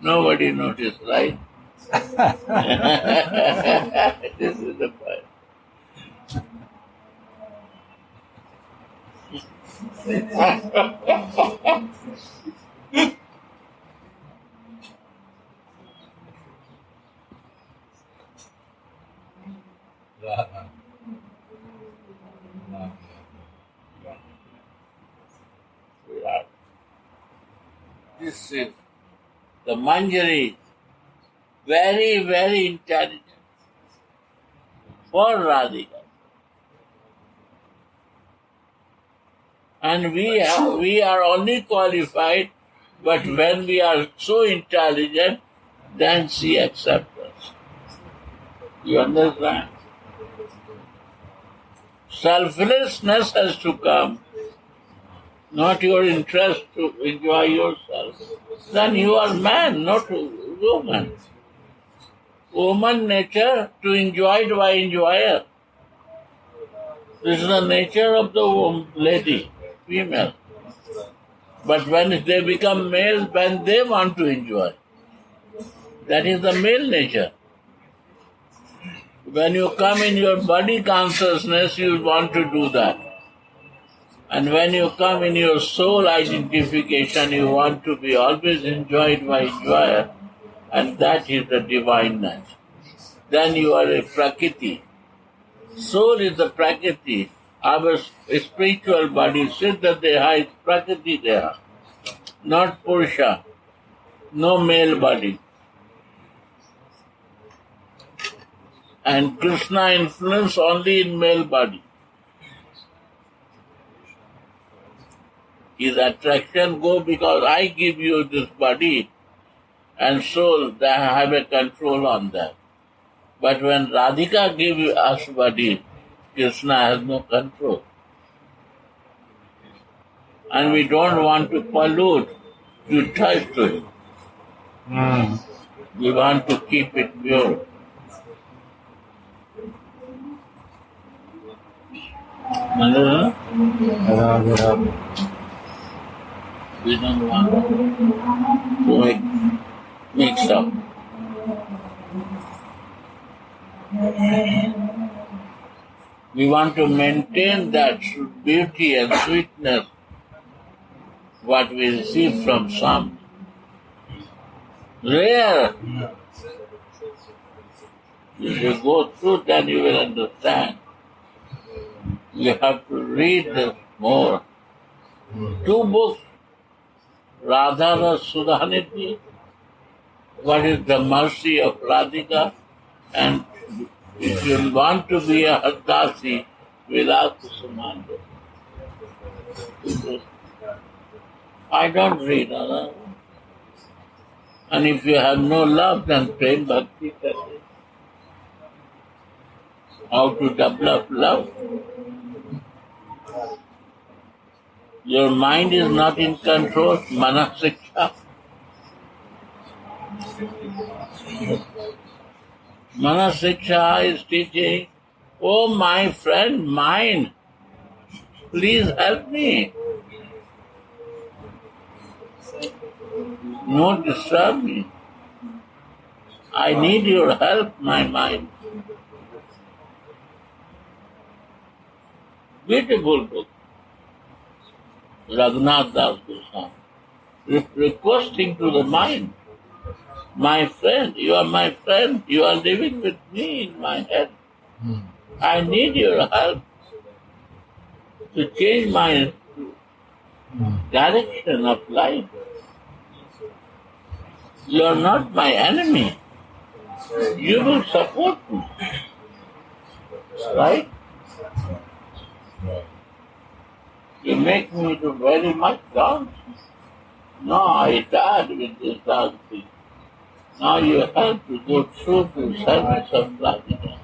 Nobody noticed, right? This is the point. This is the Manjari, very, very intelligent for Radhika. And we are only qualified, but when we are so intelligent, then she accepts us. You understand? Selflessness has to come. not your interest to enjoy yourself, then you are man, not woman. Woman nature to enjoy it by enjoyer. This is the nature of the lady, female. But when they become male, when they want to enjoy, that is the male nature. When you come in your body consciousness, you want to do that. And when you come in your soul identification, you want to be always enjoyed by enjoyer, and that is the divineness. Then you are a Prakriti. Soul is the Prakriti. Our spiritual body, Siddha Deha is Prakriti Deha, not Purusha, no male body. And Krishna influence only in male body. His attraction go because I give you this body and soul, that I have a control on that. But when Radhika gives us body, Krishna has no control. And we don't want to pollute, to touch to it. We want to keep it pure. We don't want to mix up. We want to maintain that beauty and sweetness what we receive from some. Rare. If you go through, then you will understand. You have to read this more. 2 books, Radha Sudhaniti, what is the mercy of Radhika, and if you want to be a Hadasi, Vilapa Kusumanjali. I don't read other. And if you have no love, then Prem Bhakti tells you how to develop love. Your mind is not in control, Manasiksha. Manasiksha is teaching, oh my friend, mind, please help me. Don't disturb me. I need your help, my mind. Beautiful book. Raghunath Das Goswami. Requesting to the mind, my friend, you are my friend, you are living with me in my head. I need your help to change my direction of life. You are not my enemy. You will support me. Right? You make me to very much dance. No, I died with this dancing. Now you have to go through the service of Radhika.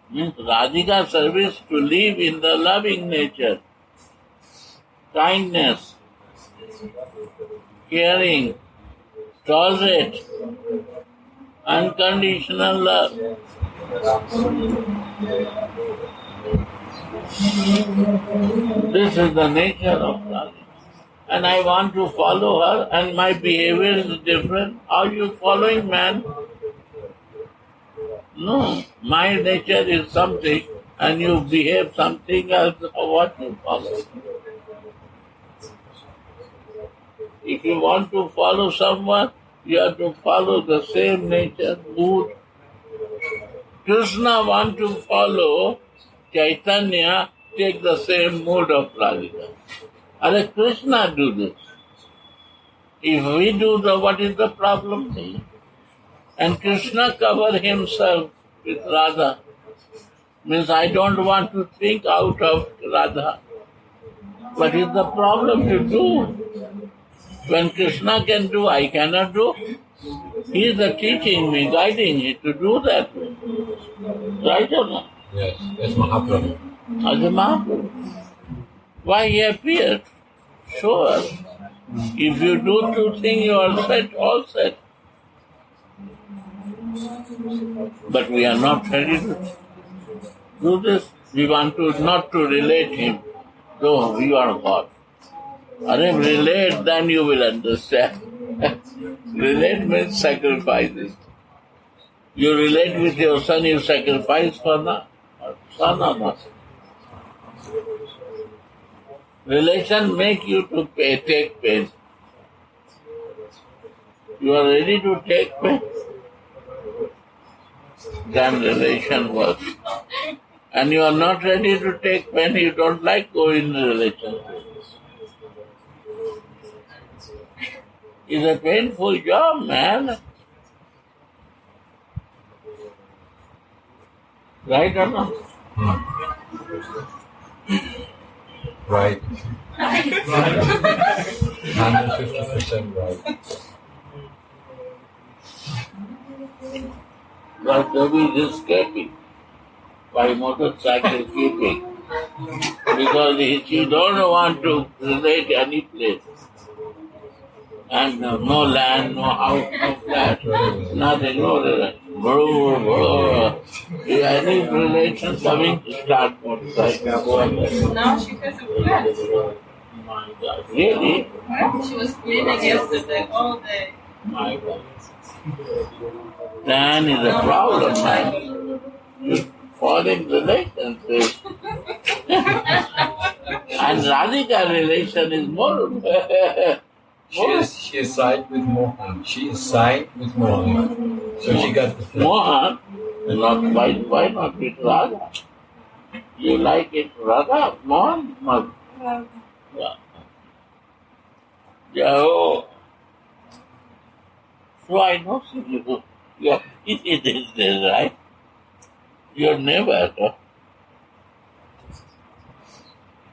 Means Radhika service to live in the loving nature, kindness, caring, tolerate, unconditional love. This is the nature of Radhika. And I want to follow her, and my behavior is different. Are you following man? No, my nature is something, and you behave something else. What you follow? If you want to follow someone, you have to follow the same nature, mood. Krishna want to follow Chaitanya, take the same mood of Radhika. And Krishna do this. If we do what is the problem? And Krishna cover himself with Radha. Means I don't want to think out of Radha. What is the problem to do? When Krishna can do, I cannot do. He is teaching me, guiding me to do that. Right or not? Yes, that's Mahaprabhu. As a Mahaprabhu. Why he appeared? Sure. If you do two things, you are set, all set. But we are not ready to do this. We want to not to relate him, though you are God. And if relate, then you will understand. Relate means sacrifices. You relate with your son, you sacrifice for the son or not. Relation make you to take pain. You are ready to take pain, then relation works. And you are not ready to take pain, you don't like going in relationship. It's a painful job, man. Right or not? Right. 150% right. But Devi is escaping by motorcycle keeping. Because she don't want to relate any place. And no land, no house, no flat, nothing, no relation. Any relation coming to start motorcycle. Now she has a flat. My God, really? She was cleaning yesterday all day. My God. Then is a problem, man. You fall in relationship. And Radhika relation is more. She is side with Mohan. She is side with Mohan. So she got the flat. Mohan, not why not with Radha? You like it, Radha? Mohan? Not. Yeah. Yeah. Oh. So I know you. Yeah, it is there, right? Your neighbor.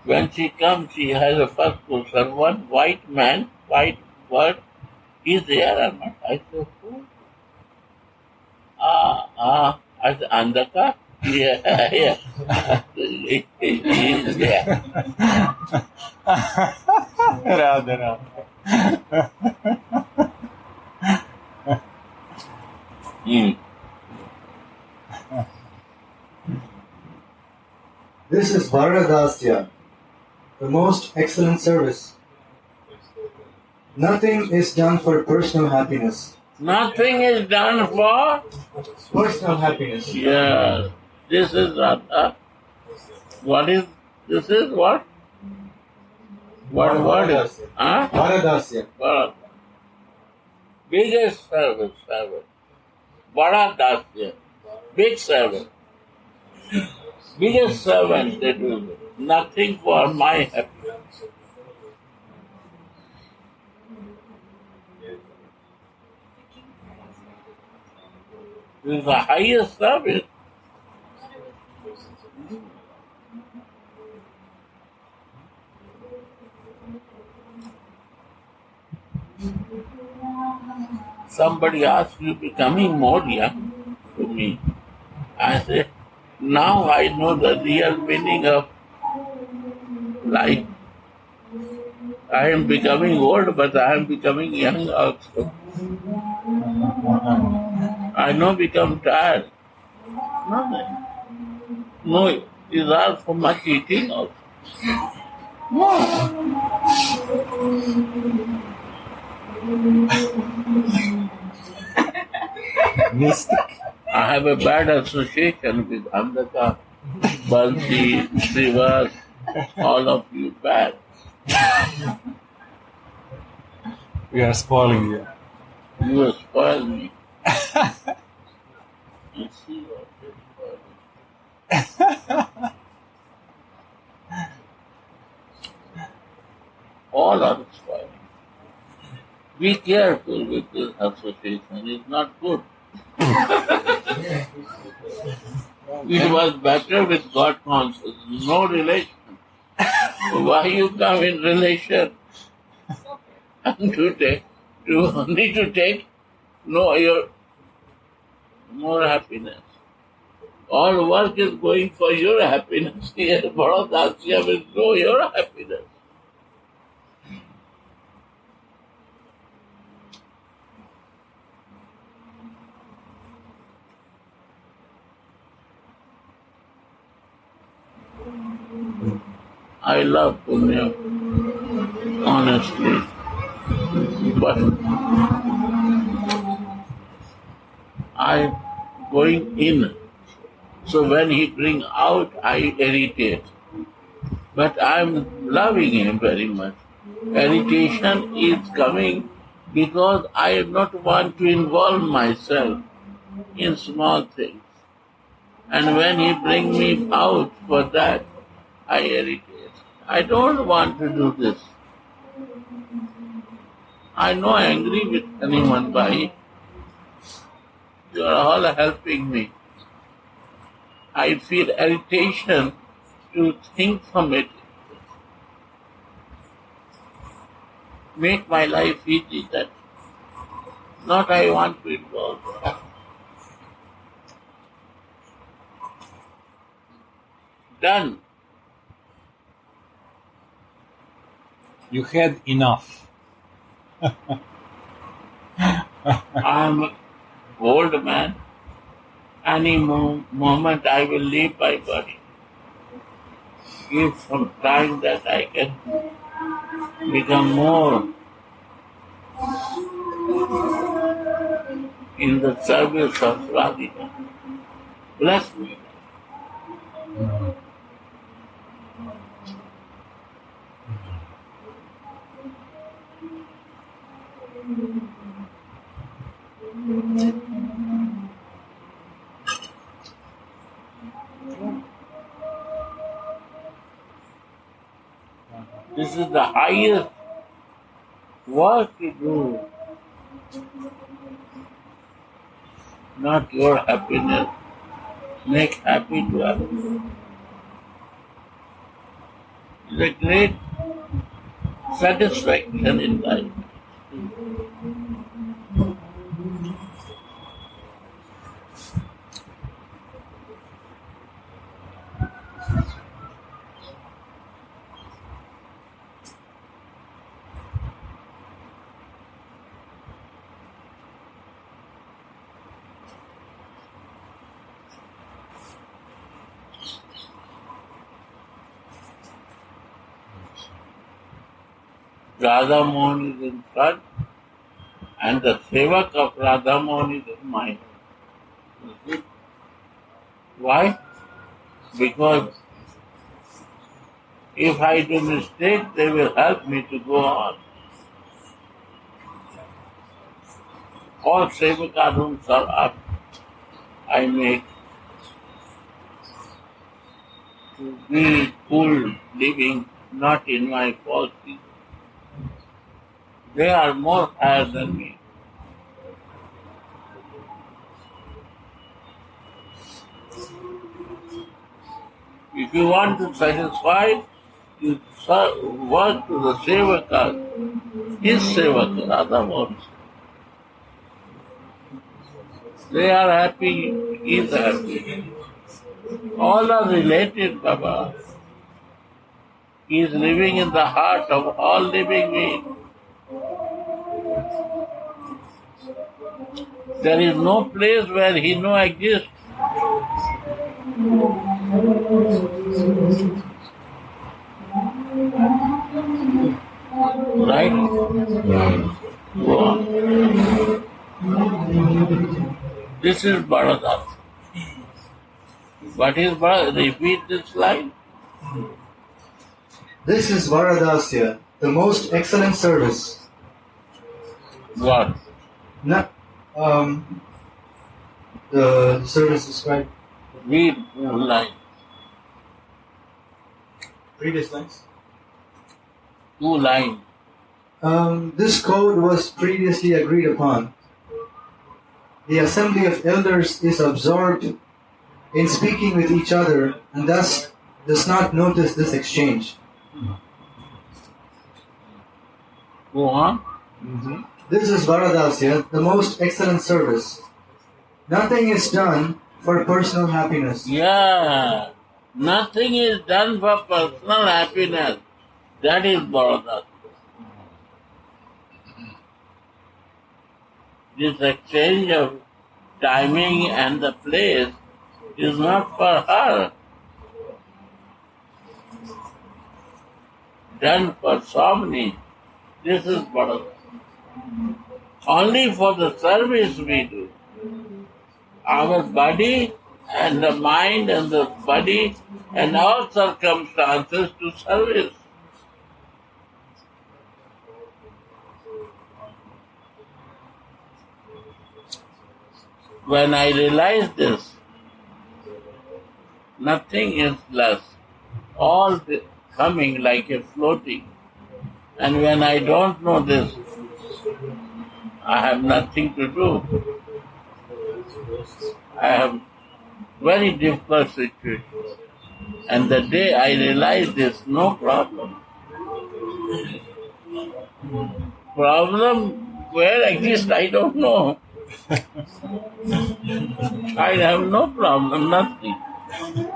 When she comes, she has a first person, one white man, white bird, is there or not? I said, who? I said, Andaka? Yeah, yeah. He is there. Radha, Radha. This is Varadasya, the most excellent service. Nothing is done for personal happiness. Nothing is done for. Personal happiness. Yeah. This is Radha. What is this? Is what? What word is? Huh? Varadasya. Bharat. Biggest service. Varadasya. Big servant. Biggest servant they do. Nothing for my happiness. This is the highest service. Somebody asked you becoming more young to me. I said, now I know the real meaning of life. I am becoming old, but I am becoming young also. I know become tired. No, these are for much eating also. No. Mystic. I have a bad association with Andhaka, Bansi, Srivas, all of you bad. We are spoiling you. You will spoil me. You see what you spoil. All are spoiling. Be careful with this association. It's not good. It was better with God consciousness, no relation. Why you come in relation? And need to take no your more happiness. All work is going for your happiness. Here, Bharadasya will know your happiness. I love Punya, honestly. But I'm going in. So when he bring out, I irritate. But I'm loving him very much. Irritation is coming because I do not want to involve myself in small things. And when he bring me out for that, I irritate. I don't want to do this. I'm not angry with anyone by you are all helping me. I feel irritation to think from it. Make my life easy that not I want to involve. Done. You had enough. I'm an old man. Any moment I will leave my body. Give some time that I can become more in the service of Radhika. Bless me. This is the highest work to do. Not your happiness. Make happy to others. It's a great satisfaction in life. Radha Mohan is in front and the Sevak of Radha Mohan is in my hand. You see? Why? Because if I do mistake, they will help me to go on. All Sevaka rooms are up. I make to be full living, not in my fault. They are more higher than me. If you want to satisfy, you work to the Sevaka, his Sevaka, Radha Mohan's. They are happy, he is happy. All are related, Baba. He is living in the heart of all living beings. There is no place where he no exists. Right? Go on. This is Bharadas. What is Bharadas? Repeat this line. This is Varadasya, the most excellent service. What? Not, the service described Read one line. previous lines. Two lines. This code was previously agreed upon. The assembly of elders is absorbed in speaking with each other and thus does not notice this exchange. Go on. This is Varadasya, the most excellent service. Nothing is done for personal happiness. Yeah, nothing is done for personal happiness. That is Bharata. This exchange of timing and the place is not for her, done for Swamini. This is Bharata. Only for the service we do. Our body and the mind and the body and all circumstances to service. When I realize this, nothing is less. All coming like a floating. And when I don't know this, I have nothing to do. I have very difficult situation. And the day I realize this, no problem. Problem where exists, I don't know. I have no problem, nothing.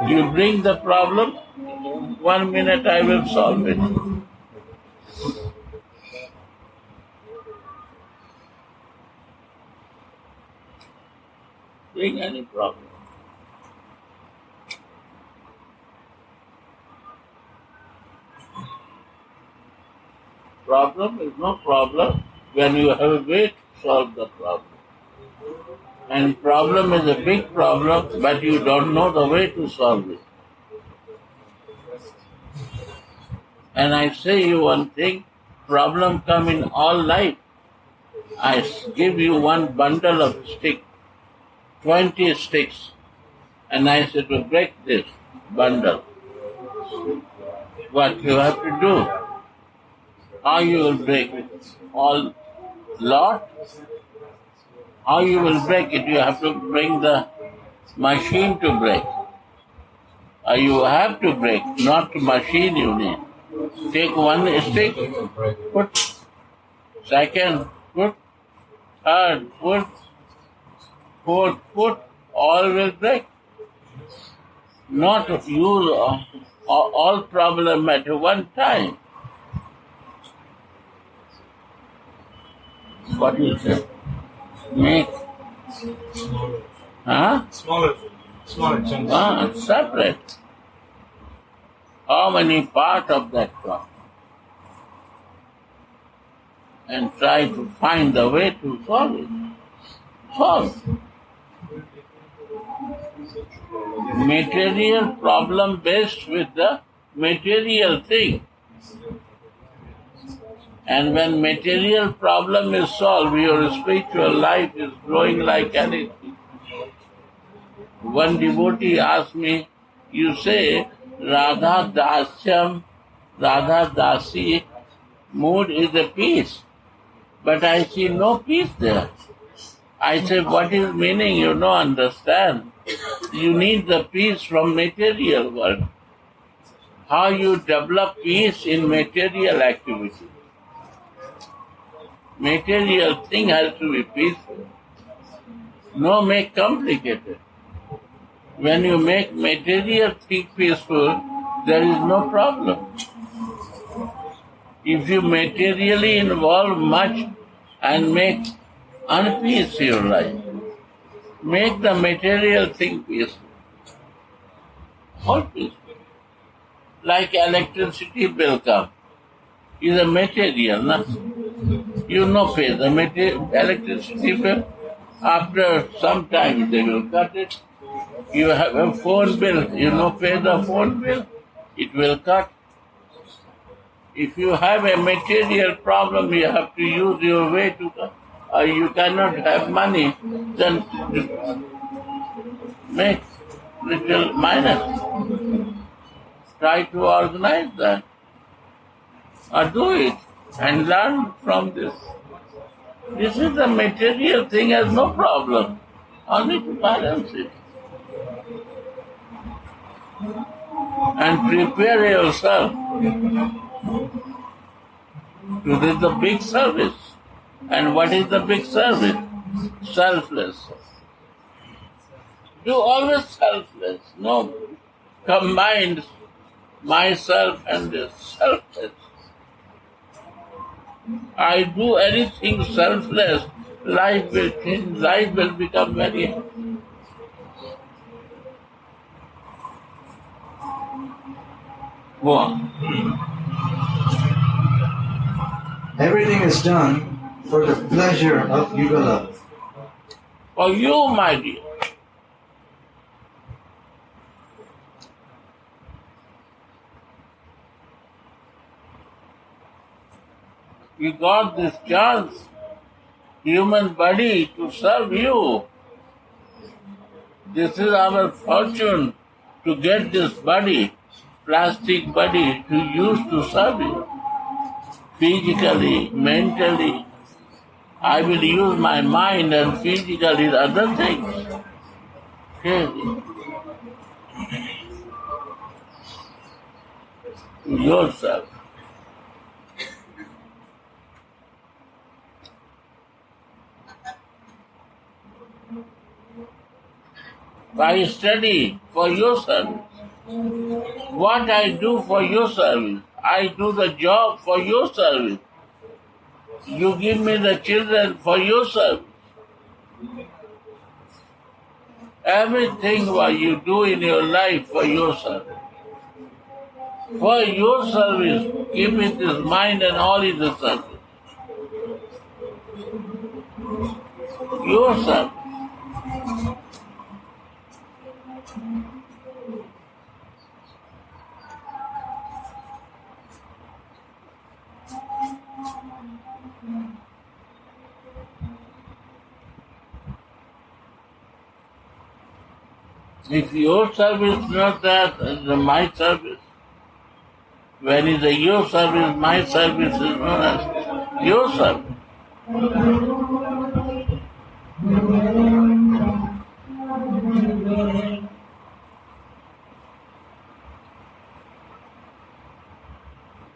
You bring the problem, 1 minute I will solve it. Bring any problem. Problem is no problem when you have a way to solve the problem. And problem is a big problem, but you don't know the way to solve it. And I say you one thing, problem come in all life. I give you one bundle of sticks, 20 sticks, and I say to break this bundle. What you have to do? How you will break it? All lot? How you will break it? You have to bring the machine to break. You have to break, not machine you need. Take one stick, put second, put third, put fourth, put, all will break. Not use all problem at one time. What you say? Make Smaller chunks. separate. How many part of that problem? And try to find the way to solve it. Solve. Material problem based with the material thing. And when material problem is solved, your spiritual life is growing like anything. One devotee asked me, you say Radha Dasyam, Radha Dasi mood is a peace, but I see no peace there. I say, what is meaning? You don't understand. You need the peace from material world. How you develop peace in material activity. Material thing has to be peaceful. No make complicated. When you make material thing peaceful, there is no problem. If you materially involve much and make unpeace your life, make the material thing peaceful. All peaceful. Like electricity bill come. Is a material, no? You no pay the electricity bill. After some time they will cut it. You have a phone bill, you no pay the phone bill, it will cut. If you have a material problem, you have to use your way to cut. Or you cannot have money, then make little minus. Try to organize that. Or do it and learn from this. This is the material thing, has no problem. Only to balance it. And prepare yourself to do the big service. And what is the big service? Selfless. You always selfless. No combined myself and this selfless. I do anything selfless, life will change, life will become very go on. Everything is done for the pleasure of Yugala. For you, my dear. We got this chance, human body, to serve you. This is our fortune to get this body, plastic body, to use to serve you. Physically, mentally. I will use my mind and physically other things. Okay. To yourself. I study for your service. What I do for your service, I do the job for your service. You give me the children for your service. Everything what you do in your life for your service. For your service, give me this mind and all is the service. Your service. If your service not that, then my service. When is the your service, my service is known as your service.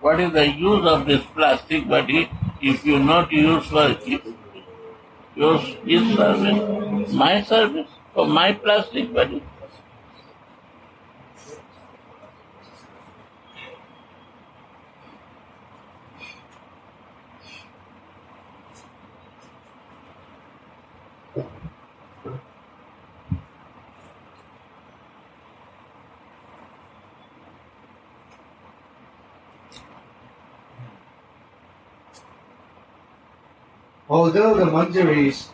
What is the use of this plastic body if you not use for your his service, my service, for my plastic body? Although the Manjaris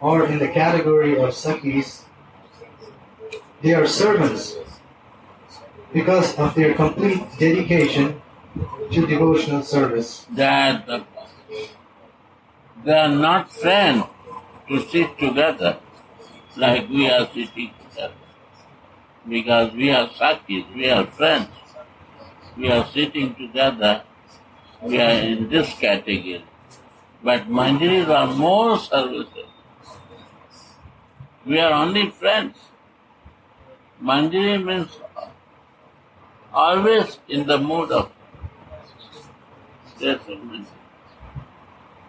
are in the category of Sakis, they are servants because of their complete dedication to devotional service. That they are not friends to sit together like we are sitting together. Because we are Sakis, we are friends. We are sitting together, we are in this category. But Manjaris are more services. We are only friends. Manjari means always in the mood of settlement.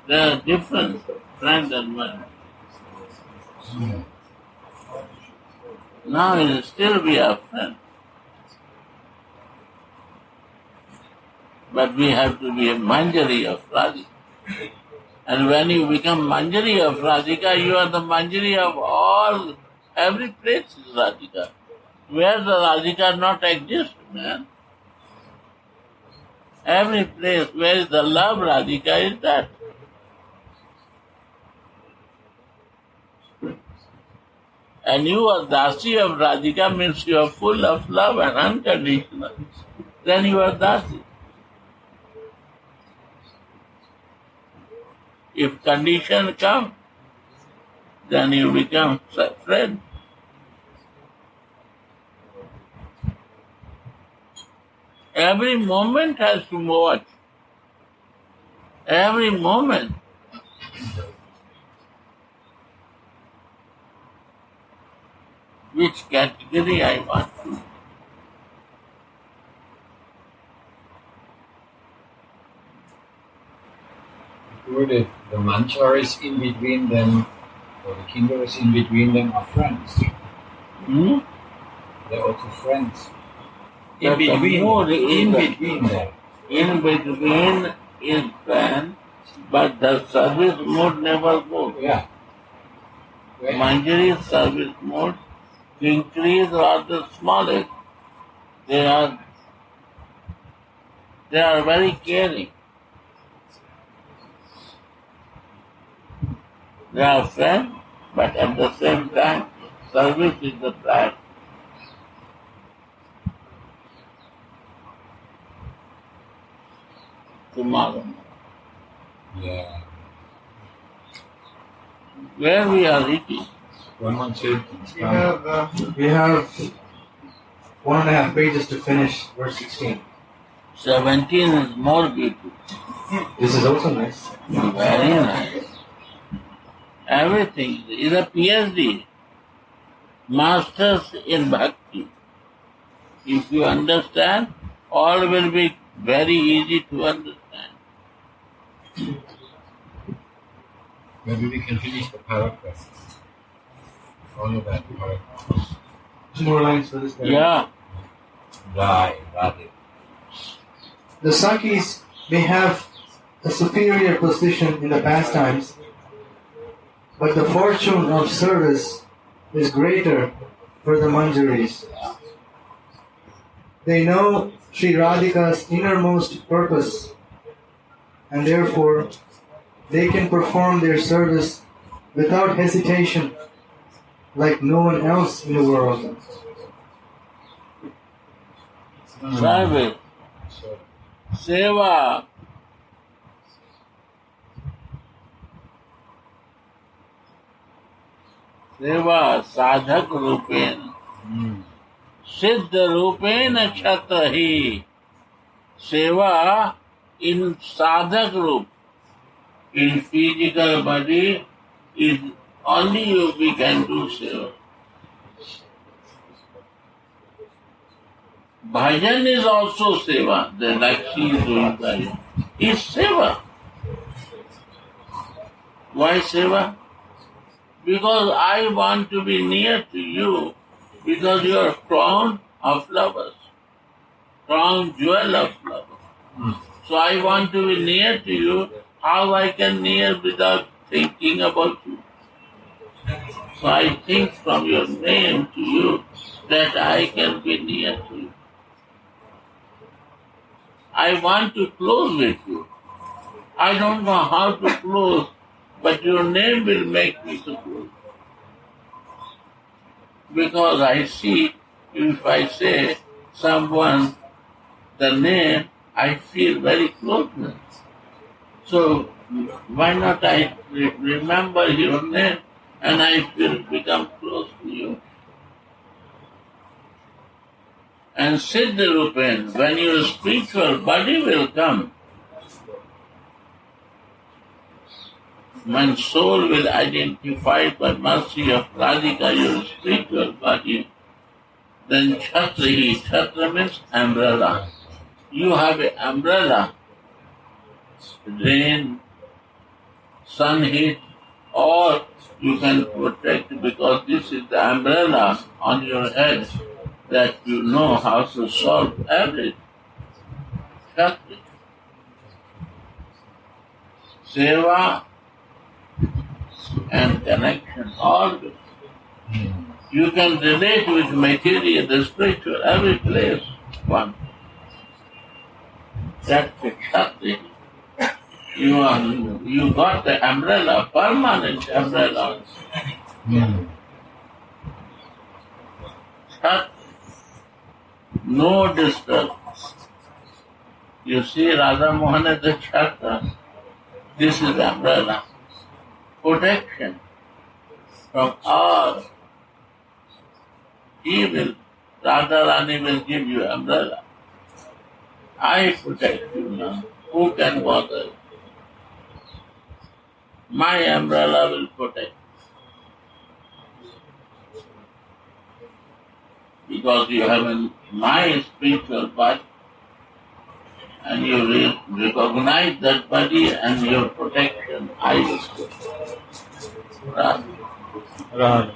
There are different friends and Manjari. Now still we are friends. But we have to be a Manjari of Radhika. And when you become Manjari of Radhika, you are the Manjari of all, every place is Radhika. Where the Radhika not exist, man. Every place where is the love Radhika is that. And you are Dasi of Radhika means you are full of love and unconditional. Then you are Dasi. If condition come, then you become friend. Every moment has to watch. Every moment. Which category I want to. Good if the Mancharis in between them, or the Kingaras in between them are friends. Hmm? They're also friends. But the mood In is between there. in between is banned, but the service mode never goes. Yeah. Manjari service mode, increase are the smallest. They are very caring. They are friends, but at the same time, service is the pride. Tomorrow. Yeah. Where we are eating? One said, We have 1.5 pages to finish verse 16. 17 is more beautiful. This is also nice. Very nice. Everything is a PhD. Masters in Bhakti. If you understand, all will be very easy to understand. maybe we can finish the paragraph. Follow that paragraph. 2 more lines for this guy. Yeah. Right, Radhe. The Sakis may have a superior position in the pastimes, but the fortune of service is greater for the Manjaris. They know Sri Radhika's innermost purpose, and therefore they can perform their service without hesitation, like no one else in the world. Service. Seva. Seva sadhak rupen. Siddha rupen chatra hi. Seva in sadhak rup. In physical body is only we can do seva. Bhajan is also seva. The like she is doing bhajan. Is seva. Why seva? Because I want to be near to you, because you are crown of lovers, crown jewel of lovers. So I want to be near to you. How I can near without thinking about you? So I think from your name to you that I can be near to you. I want to close with you. I don't know how to close, but your name will make me to close. Because I see, if I say someone the name, I feel very closeness. So why not I remember your name and I will become close to you? And Siddha Rupen, when your spiritual body will come, when soul will identify by mercy of Radhika your spiritual body, then Chhatri, Chhatra means umbrella. You have an umbrella, rain, sun heat, or you can protect because this is the umbrella on your head that you know how to solve everything. Chhatri. Seva and connection, all this. You can relate with material, the spiritual, every place, one. That's the Kshatriya. You got the umbrella, permanent umbrella. Kshatriya. No disturbance. You see Radha Mohan is the Kshatriya. This is the umbrella. Protection from all evil. Radha Rani will give you umbrella. I protect you now. Who can bother? My umbrella will protect. Because you have my spiritual body and you recognize that body and your protection, I will protect. Radha. Radha.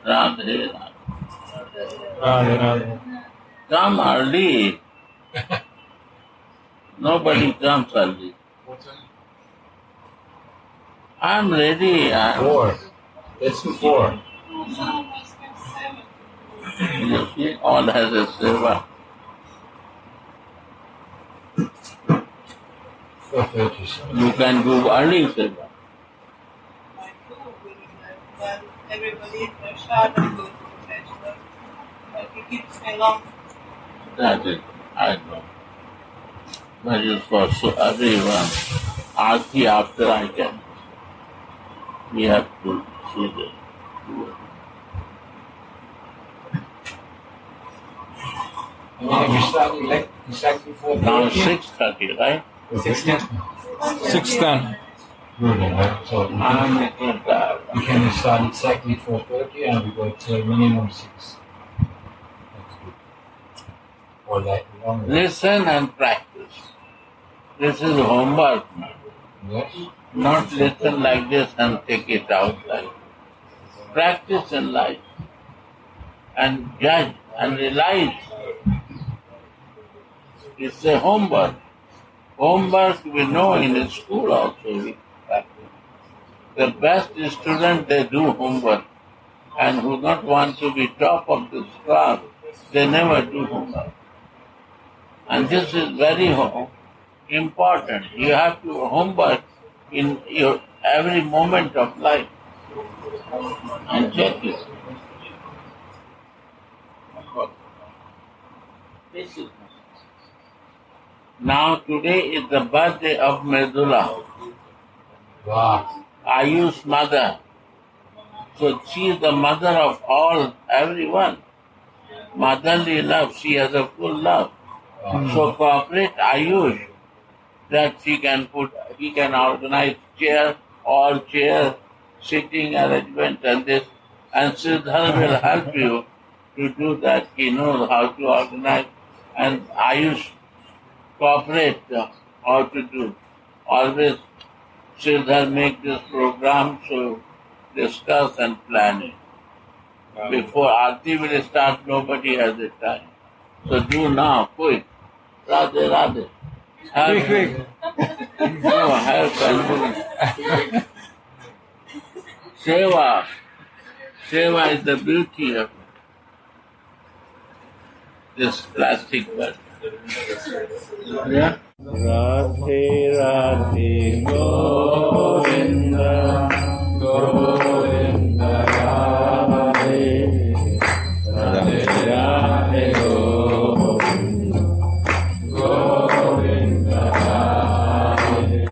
Radhe, Radhe. Radhe, Radhe. Come early. Nobody comes early. I'm ready. 4. Let's do 4. You see, all has a seva. 4:30. You can do early seva. But everybody is short and go to church. But he keeps me long. That is, I know. But it's for so everyone. Aarti after I can. We have to see the. And then we start exactly 4:30. Now 6:30, right? 6:10. 6:10. Good, right? So I'm making that. we can start exactly 4:30 and we go till minimum 6. That's good. Or that longer. Listen and practice. This is homework. Yes. Not listen like this and take it out like practice in life and judge and realize it's a homework. Homework we know in the school also we practice. The best student they do homework and who not want to be top of this class, they never do homework. And this is very important. You have to homework in your every moment of life and check it. This is now today is the birthday of Medula, Wow. Ayu's mother. So she is the mother of all, everyone. Motherly love, she has a full love. So cooperate Ayush that he can organize all chair, sitting arrangement and this, and Siddhar will help you to do that. He knows how to organize, and Ayush cooperate how to do. Always Siddhar make this program, so discuss and plan it. Before Aarti will start, nobody has the time. So do now, quick. Radhe, Radhe. Quick, quick. No, help and do. Seva. Seva is the beauty of this plastic world. Yeah? Radhe, Radhe, Go.